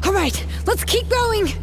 All right, let's keep going!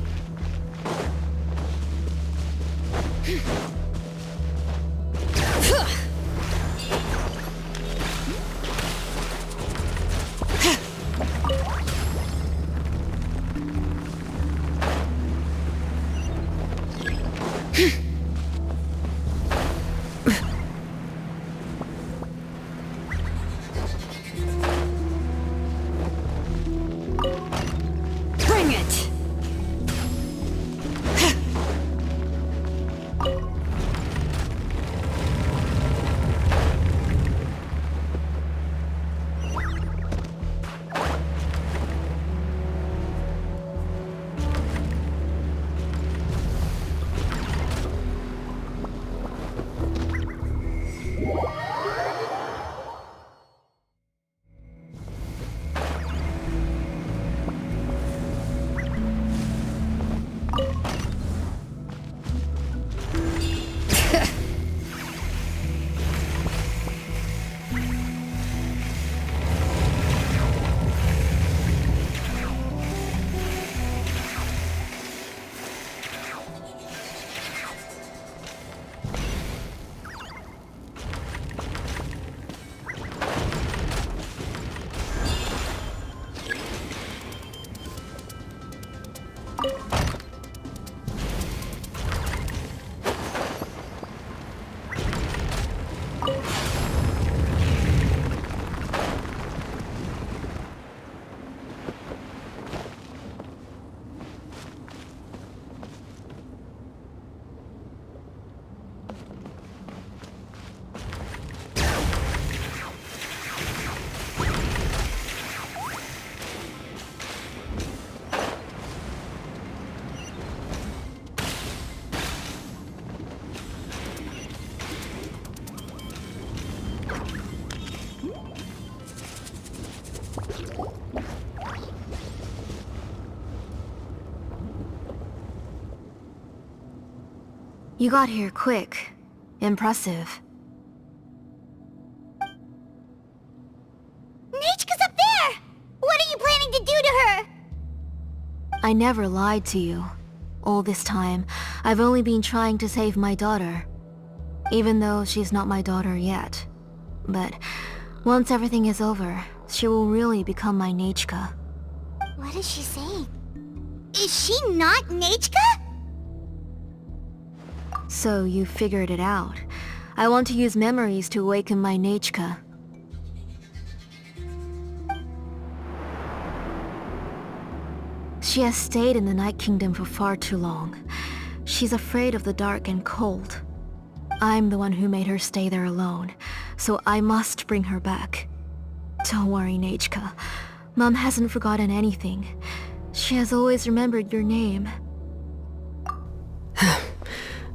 You got here quick. Impressive. Nechka's up there! What are you planning to do to her? I never lied to you. All this time, I've only been trying to save my daughter. Even though she's not my daughter yet. But once everything is over, she will really become my Nechka. What is she saying? Is she not Nechka? So you figured it out. I want to use memories to awaken my Nechka. She has stayed in the Night Kingdom for far too long. She's afraid of the dark and cold. I'm the one who made her stay there alone, so I must bring her back. Don't worry, Nechka. Mom hasn't forgotten anything. She has always remembered your name.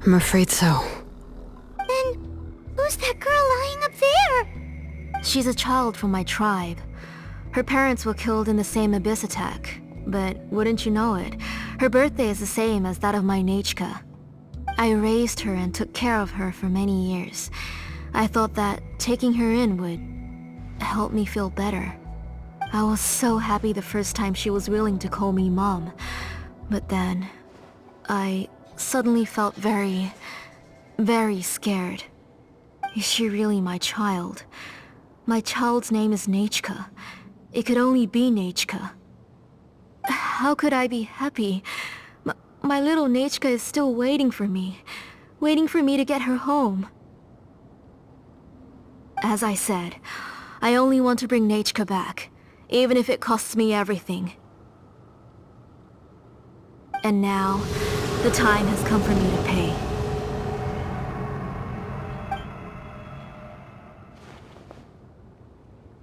I'm afraid so. Then, who's that girl lying up there? She's a child from my tribe. Her parents were killed in the same abyss attack. But wouldn't you know it, her birthday is the same as that of my Nechka. I raised her and took care of her for many years. I thought that taking her in would help me feel better. I was so happy the first time she was willing to call me Mom. But then, I suddenly felt very, very scared. Is she really my child? My child's name is Nechka. It could only be Nechka. How could I be happy? My little Nechka is still waiting for me to get her home. As I said, I only want to bring Nechka back, even if it costs me everything. And now, the time has come for me to pay.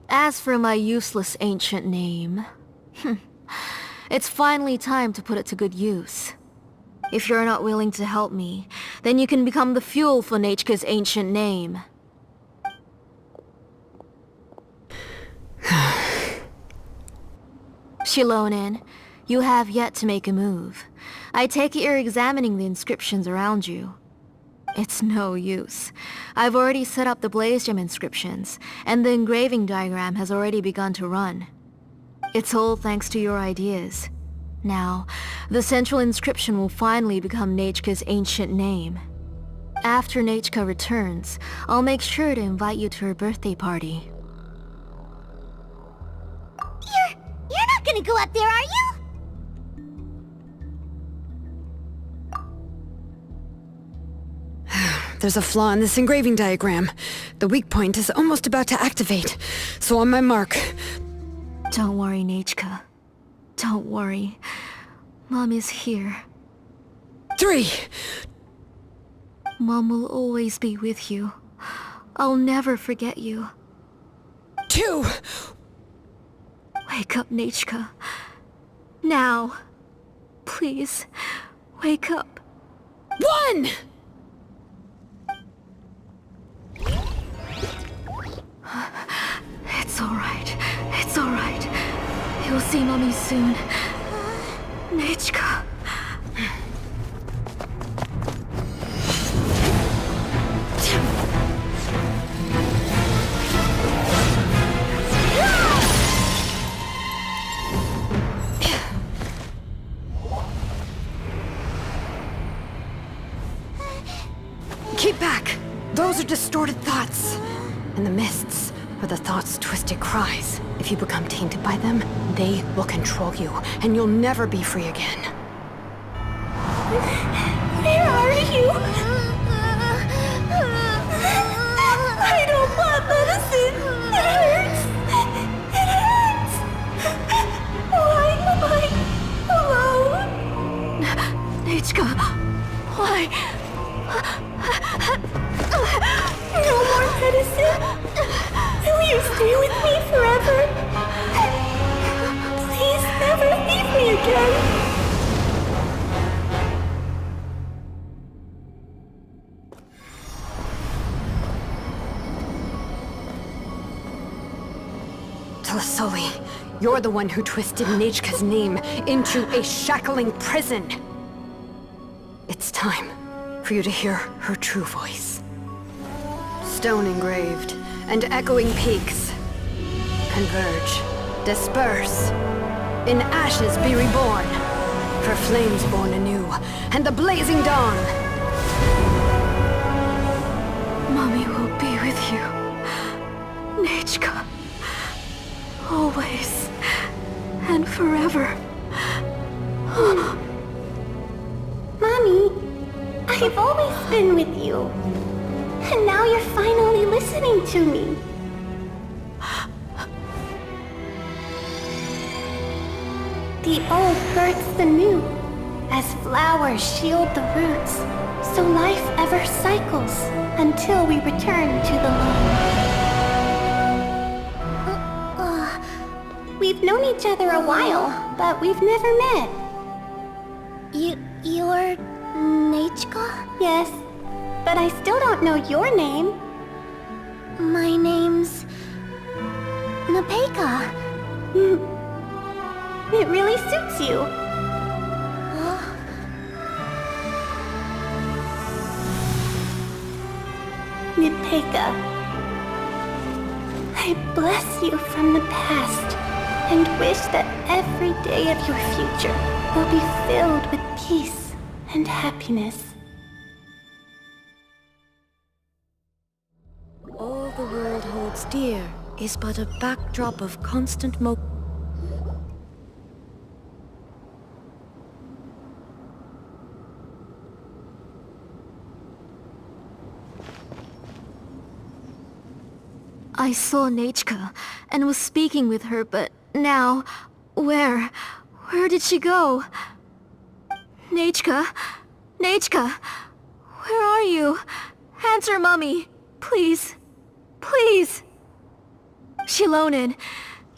As for my useless ancient name, it's finally time to put it to good use. If you're not willing to help me, then you can become the fuel for Nechka's ancient name. Xilonen, you have yet to make a move. I take it you're examining the inscriptions around you. It's no use. I've already set up the blaze gem inscriptions, and the engraving diagram has already begun to run. It's all thanks to your ideas. Now, the central inscription will finally become Nechka's ancient name. After Nechka returns, I'll make sure to invite you to her birthday party. You're not gonna go up there, are you? There's a flaw in this engraving diagram. The weak point is almost about to activate. So on my mark. Don't worry, Nechka. Don't worry. Mom is here. 3! Mom will always be with you. I'll never forget you. 2! Wake up, Nechka. Now. Please, wake up. 1! It's alright. It's alright. You'll see Mommy soon. Nechka. Keep back! Those are distorted thoughts. And the mists are the thoughts' twisted cries. If you become tainted by them, they will control you, and you'll never be free again. Where are you? I don't want medicine. It hurts. It hurts. Why am I alone? Nechka, why? No more medicine. Will you stay with me forever? Please never leave me again. Tiazolli, you're the one who twisted Nechka's name into a shackling prison. It's time. for you to hear her true voice. Stone engraved and echoing peaks converge, disperse, in ashes be reborn, for flames born anew, and the blazing dawn. Mommy will be with you, Nechka, always and forever. Mommy, I've always been with you. And now you're finally listening to me. The old births the new, as flowers shield the roots, so life ever cycles until we return to the loam. We've known each other a while, but we've never met. You're... Nechka? Yes, but I still don't know your name. My name's... Tepecha. It really suits you. Tepecha, I bless you from the past and wish that every day of your future will be filled with peace and happiness. All the world holds dear is but a backdrop of constant I saw Nechka and was speaking with her, but now... Where did she go? Nechka? Nechka? Where are you? Answer, Mummy! Please. Please! Xilonen,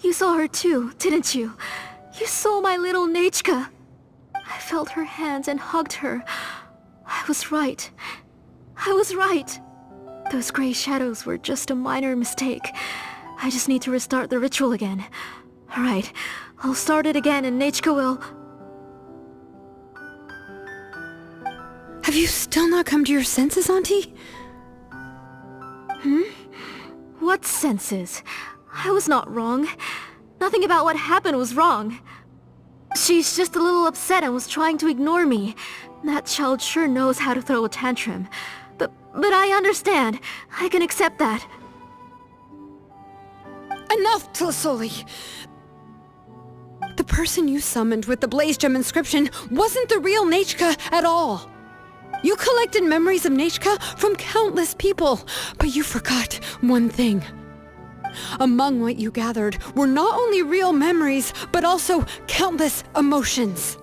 you saw her too, didn't you? You saw my little Nechka. I felt her hands and hugged her. I was right. I was right. Those gray shadows were just a minor mistake. I just need to restart the ritual again. Alright, I'll start it again and Nechka will... Have you still not come to your senses, Auntie? What senses? I was not wrong. Nothing about what happened was wrong. She's just a little upset and was trying to ignore me. That child sure knows how to throw a tantrum. But I understand. I can accept that. Enough, Tiazolli! The person you summoned with the Blaze Gem inscription wasn't the real Nechka at all. You collected memories of Nechka from countless people, but you forgot one thing. Among what you gathered were not only real memories, but also countless emotions.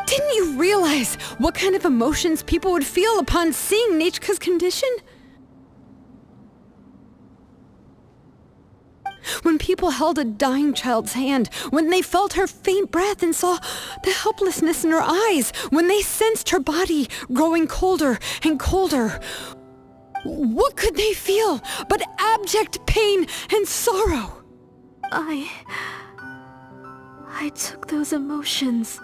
Didn't you realize what kind of emotions people would feel upon seeing Nechka's condition? When people held a dying child's hand, when they felt her faint breath and saw the helplessness in her eyes, when they sensed her body growing colder and colder, what could they feel but abject pain and sorrow? I took those emotions.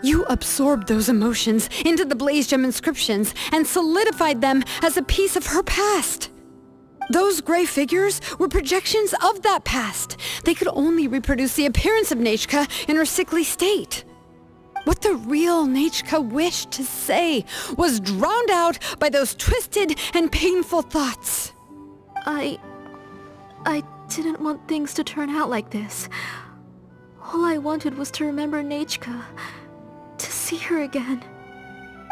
You absorbed those emotions into the Blaze Gem inscriptions and solidified them as a piece of her past. Those gray figures were projections of that past. They could only reproduce the appearance of Nechka in her sickly state. What the real Nechka wished to say was drowned out by those twisted and painful thoughts. I didn't want things to turn out like this. All I wanted was to remember Nechka. To see her again.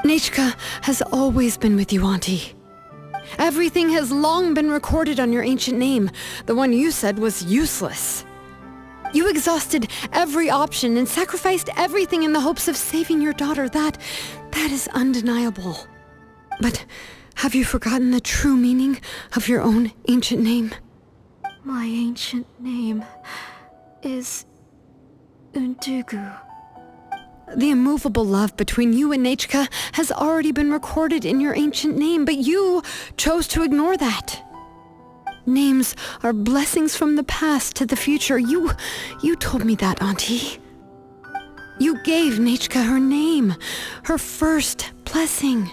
Nechka has always been with you, Auntie. Everything has long been recorded on your ancient name, the one you said was useless. You exhausted every option and sacrificed everything in the hopes of saving your daughter. That is undeniable. But have you forgotten the true meaning of your own ancient name? My ancient name is Undugu. The immovable love between you and Nechka has already been recorded in your ancient name, but you chose to ignore that. Names are blessings from the past to the future. You told me that, Auntie. You gave Nechka her name, her first blessing.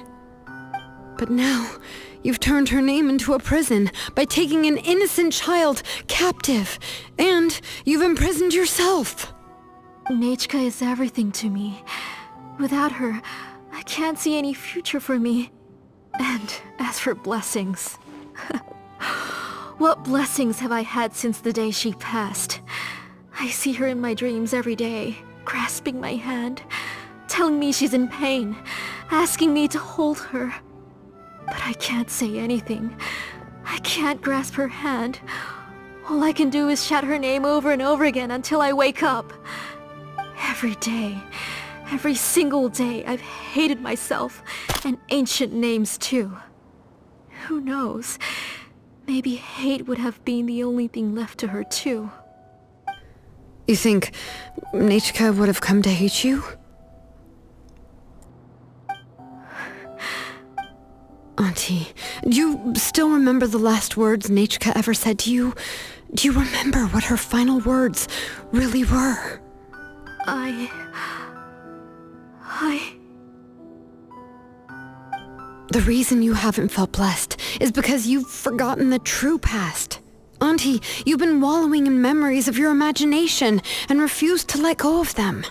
But now, you've turned her name into a prison by taking an innocent child captive, and you've imprisoned yourself. Nechka is everything to me. Without her, I can't see any future for me. And as for blessings... what blessings have I had since the day she passed? I see her in my dreams every day, grasping my hand, telling me she's in pain, asking me to hold her. But I can't say anything. I can't grasp her hand. All I can do is shout her name over and over again until I wake up. Every day, every single day, I've hated myself, and ancient names too. Who knows? Maybe hate would have been the only thing left to her too. You think Nechka would have come to hate you? Auntie, do you still remember the last words Nechka ever said to you? Do you remember what her final words really were? The reason you haven't felt blessed is because you've forgotten the true past. Auntie, you've been wallowing in memories of your imagination and refused to let go of them.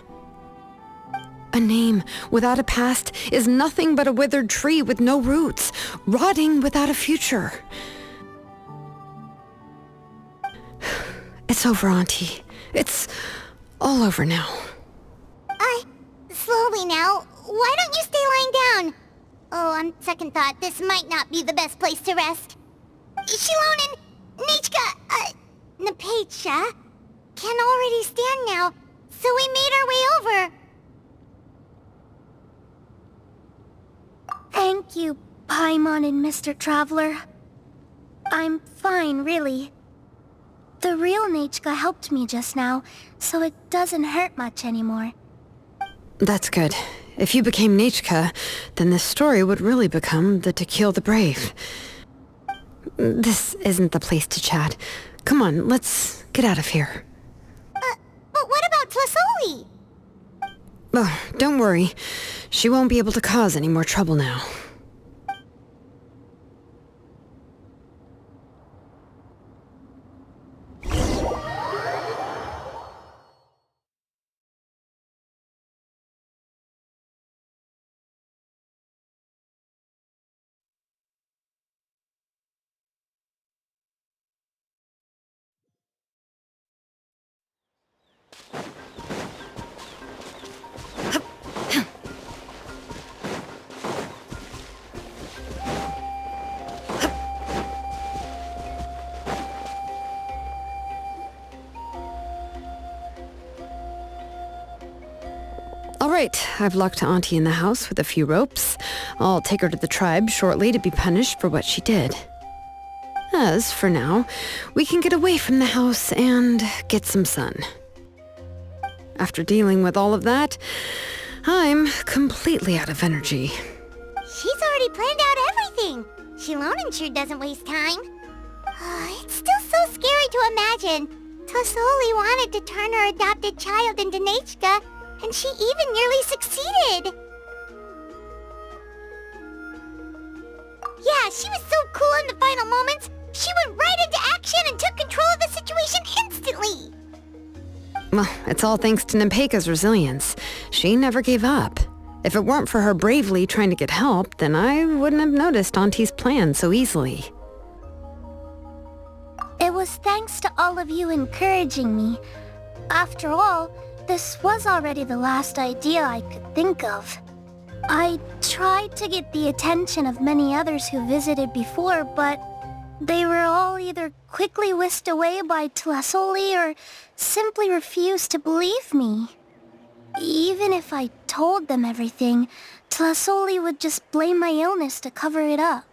A name without a past is nothing but a withered tree with no roots, rotting without a future. It's over, Auntie. It's all over now. Slowly now. Why don't you stay lying down? Oh, on second thought, this might not be the best place to rest. Xilonen, Nechka, Tepecha can already stand now, so we made our way over. Thank you, Paimon and Mr. Traveler. I'm fine, really. The real Nechka helped me just now, so it doesn't hurt much anymore. That's good. If you became Nechka, then this story would really become the To Kill the Brave. This isn't the place to chat. Come on, let's get out of here. But what about Tiazolli? Oh, don't worry. She won't be able to cause any more trouble now. All right, I've locked Auntie in the house with a few ropes. I'll take her to the tribe shortly to be punished for what she did. As for now, we can get away from the house and get some sun. After dealing with all of that, I'm completely out of energy. She's already planned out everything. Xilonen sure doesn't waste time. It's still so scary to imagine. Tiazolli wanted to turn her adopted child into Nechka, and she even nearly succeeded. Yeah, she was so cool in the final moments. She went right into action and took control of the situation instantly. Well, it's all thanks to Tepecha's resilience. She never gave up. If it weren't for her bravely trying to get help, then I wouldn't have noticed Auntie's plan so easily. It was thanks to all of you encouraging me. After all, this was already the last idea I could think of. I tried to get the attention of many others who visited before, but they were all either quickly whisked away by Tiazolli or simply refused to believe me. Even if I told them everything, Tiazolli would just blame my illness to cover it up.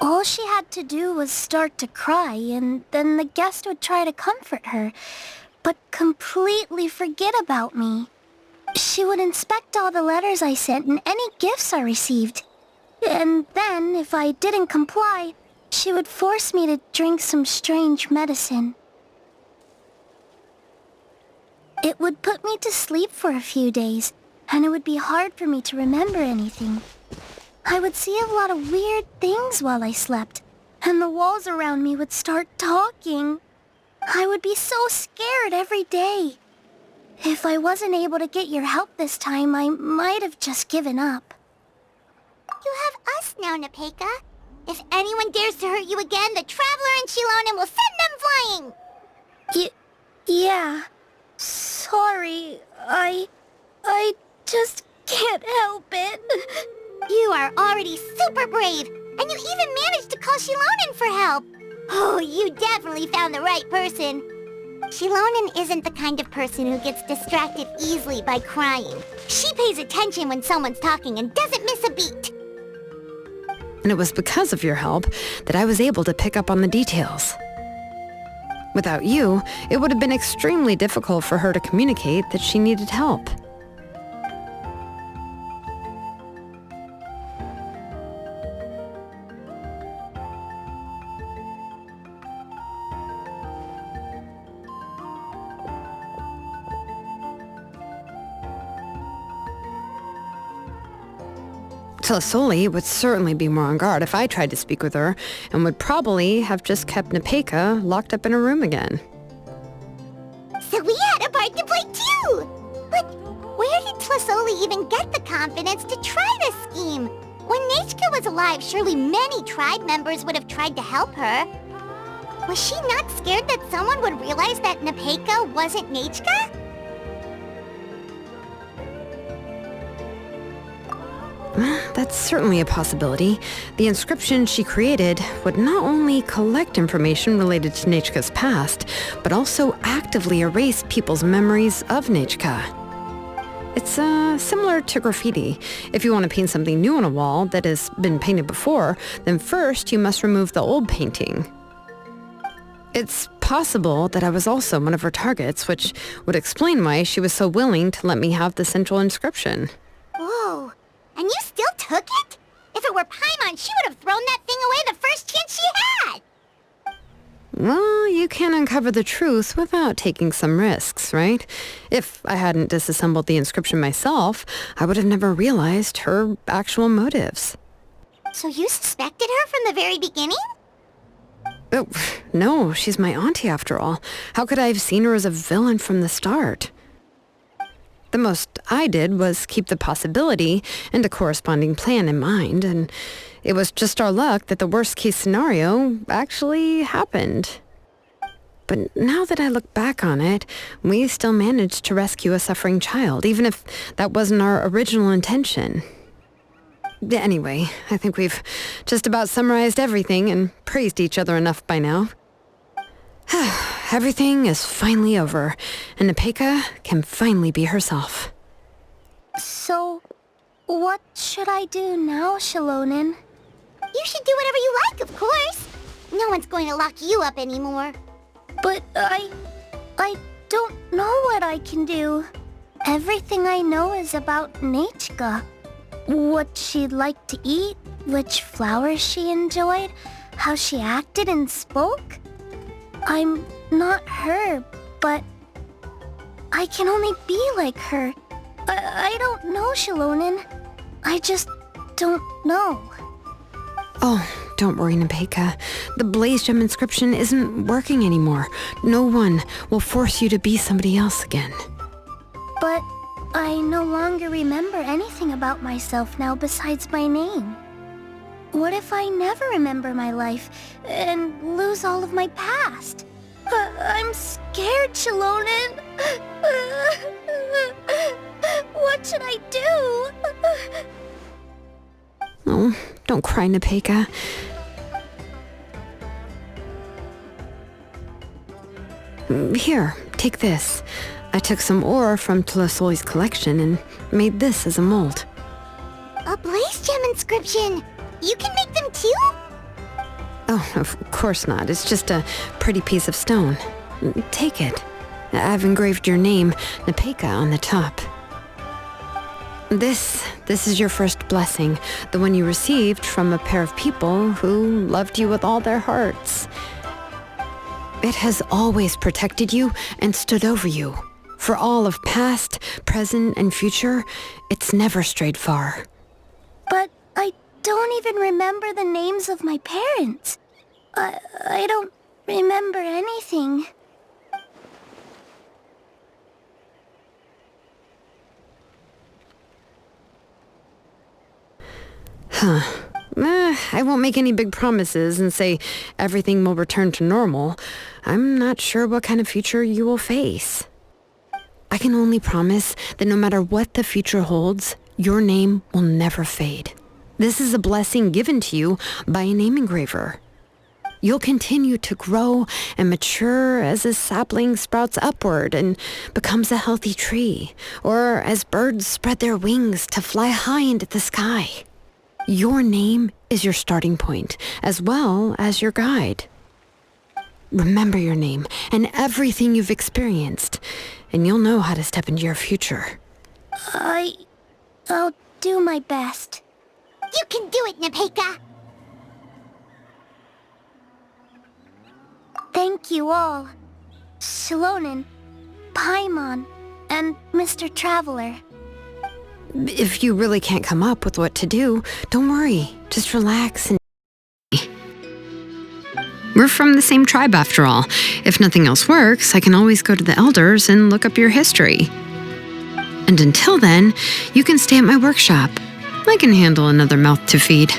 All she had to do was start to cry, and then the guest would try to comfort her, but completely forget about me. She would inspect all the letters I sent and any gifts I received. And then, if I didn't comply, she would force me to drink some strange medicine. It would put me to sleep for a few days, and it would be hard for me to remember anything. I would see a lot of weird things while I slept, and the walls around me would start talking. I would be so scared every day. If I wasn't able to get your help this time, I might have just given up. You have us now, Tepecha. If anyone dares to hurt you again, the Traveler and Xilonen will send them flying! Yeah. Sorry, I just can't help it. You are already super brave, and you even managed to call Xilonen for help. Oh, you definitely found the right person. Xilonen isn't the kind of person who gets distracted easily by crying. She pays attention when someone's talking and doesn't miss a beat. And it was because of your help that I was able to pick up on the details. Without you, it would have been extremely difficult for her to communicate that she needed help. Tiazolli would certainly be more on guard if I tried to speak with her, and would probably have just kept Tepecha locked up in a room again. So we had a part to play too! But where did Tiazolli even get the confidence to try this scheme? When Nechka was alive, surely many tribe members would have tried to help her. Was she not scared that someone would realize that Tepecha wasn't Nechka? That's certainly a possibility. The inscription she created would not only collect information related to Nechka's past, but also actively erase people's memories of Nechka. It's similar to graffiti. If you want to paint something new on a wall that has been painted before, then first you must remove the old painting. It's possible that I was also one of her targets, which would explain why she was so willing to let me have the central inscription. Whoa. And you still took it? If it were Paimon, she would have thrown that thing away the first chance she had! Well, you can't uncover the truth without taking some risks, right? If I hadn't disassembled the inscription myself, I would have never realized her actual motives. So you suspected her from the very beginning? Oh, no, she's my auntie after all. How could I have seen her as a villain from the start? The most I did was keep the possibility and a corresponding plan in mind, and it was just our luck that the worst-case scenario actually happened. But now that I look back on it, we still managed to rescue a suffering child, even if that wasn't our original intention. Anyway, I think we've just about summarized everything and praised each other enough by now. Everything is finally over, and Tepecha can finally be herself. So, what should I do now, Xilonen? You should do whatever you like, of course. No one's going to lock you up anymore. But I don't know what I can do. Everything I know is about Nechka. What she'd like to eat, which flowers she enjoyed, how she acted and spoke. I'm not her, but I can only be like her. I don't know, Xilonen. I just don't know. Oh, don't worry, Tepecha. The Blaze Gem inscription isn't working anymore. No one will force you to be somebody else again. But I no longer remember anything about myself now besides my name. What if I never remember my life and lose all of my past? I'm scared, Xilonen. What should I do? Oh, don't cry, Tepecha. Here, take this. I took some ore from Tiazolli's collection and made this as a mold. A Blaze Gem inscription! You can make them too? Oh, of course not. It's just a pretty piece of stone. Take it. I've engraved your name, Tepecha, on the top. This is your first blessing, the one you received from a pair of people who loved you with all their hearts. It has always protected you and stood over you. For all of past, present, and future, it's never strayed far. But I don't even remember the names of my parents. I don't remember anything. I won't make any big promises and say everything will return to normal. I'm not sure what kind of future you will face. I can only promise that no matter what the future holds, your name will never fade. This is a blessing given to you by a name engraver. You'll continue to grow and mature as a sapling sprouts upward and becomes a healthy tree, or as birds spread their wings to fly high into the sky. Your name is your starting point, as well as your guide. Remember your name and everything you've experienced, and you'll know how to step into your future. I'll do my best. You can do it, Tepecha! Thank you all. Xilonen, PAIMON, and Mr. Traveler. If you really can't come up with what to do, don't worry. Just relax and... We're from the same tribe after all. If nothing else works, I can always go to the elders and look up your history. And until then, you can stay at my workshop. I can handle another mouth to feed.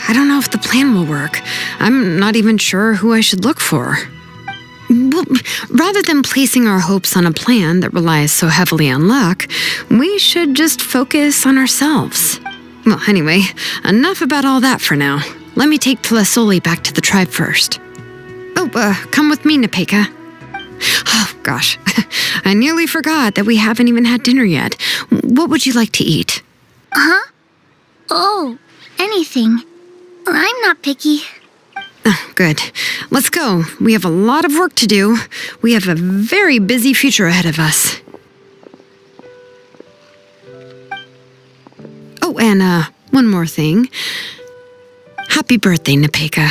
I don't know if the plan will work. I'm not even sure who I should look for. Well, rather than placing our hopes on a plan that relies so heavily on luck, we should just focus on ourselves. Well, anyway, enough about all that for now. Let me take Tiazolli back to the tribe first. Oh, come with me, Tepecha. Oh, gosh. I nearly forgot that we haven't even had dinner yet. What would you like to eat? Huh? Oh, anything. I'm not picky. Oh, good. Let's go. We have a lot of work to do. We have a very busy future ahead of us. Oh, and one more thing. Happy birthday, Tepecha.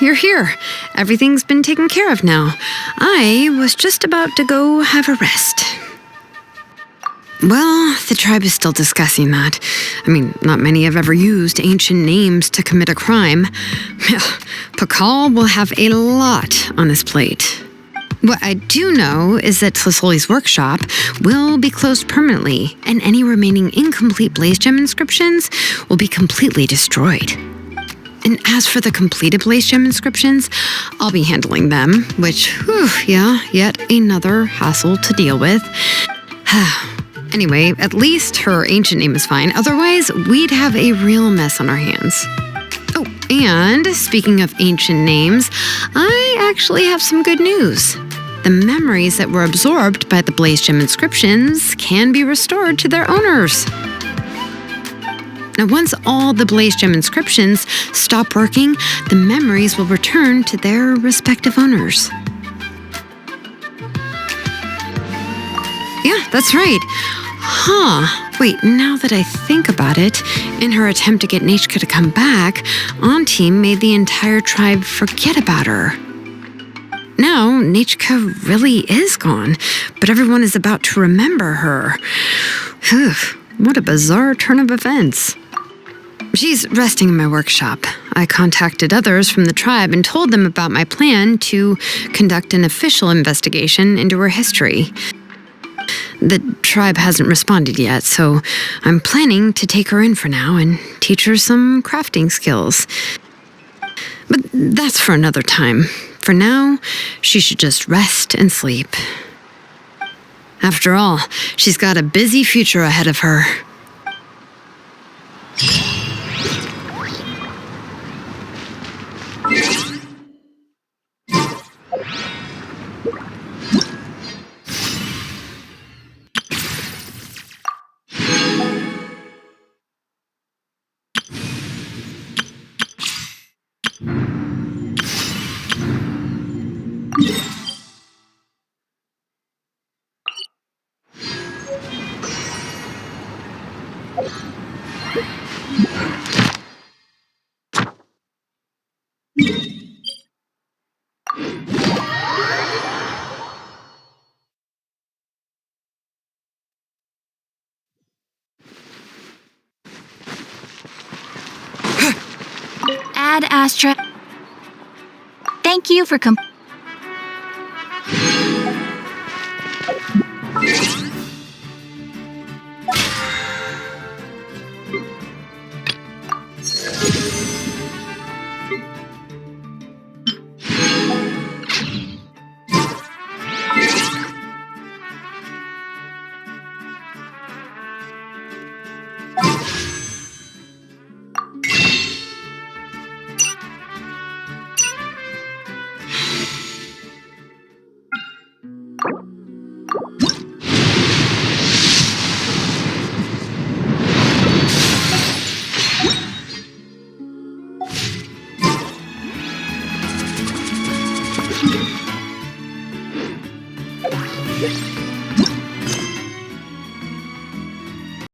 You're here. Everything's been taken care of now. I was just about to go have a rest. Well, the tribe is still discussing that. I mean, not many have ever used ancient names to commit a crime. Pakal will have a lot on his plate. What I do know is that Tiazolli's workshop will be closed permanently, and any remaining incomplete blaze gem inscriptions will be completely destroyed. And as for the completed blaze gem inscriptions, I'll be handling them, which, yet another hassle to deal with. Anyway, at least her ancient name is fine. Otherwise, we'd have a real mess on our hands. Oh, and speaking of ancient names, I actually have some good news. The memories that were absorbed by the blaze gem inscriptions can be restored to their owners. Now, once all the blaze gem inscriptions stop working, the memories will return to their respective owners. Yeah, that's right. Wait, now that I think about it, in her attempt to get Nechka to come back, Auntie made the entire tribe forget about her. Now, Nechka really is gone, but everyone is about to remember her. What a bizarre turn of events. She's resting in my workshop. I contacted others from the tribe and told them about my plan to conduct an official investigation into her history. The tribe hasn't responded yet, so I'm planning to take her in for now and teach her some crafting skills. But that's for another time. For now, she should just rest and sleep. After all, she's got a busy future ahead of her. Ad Astra. Thank you for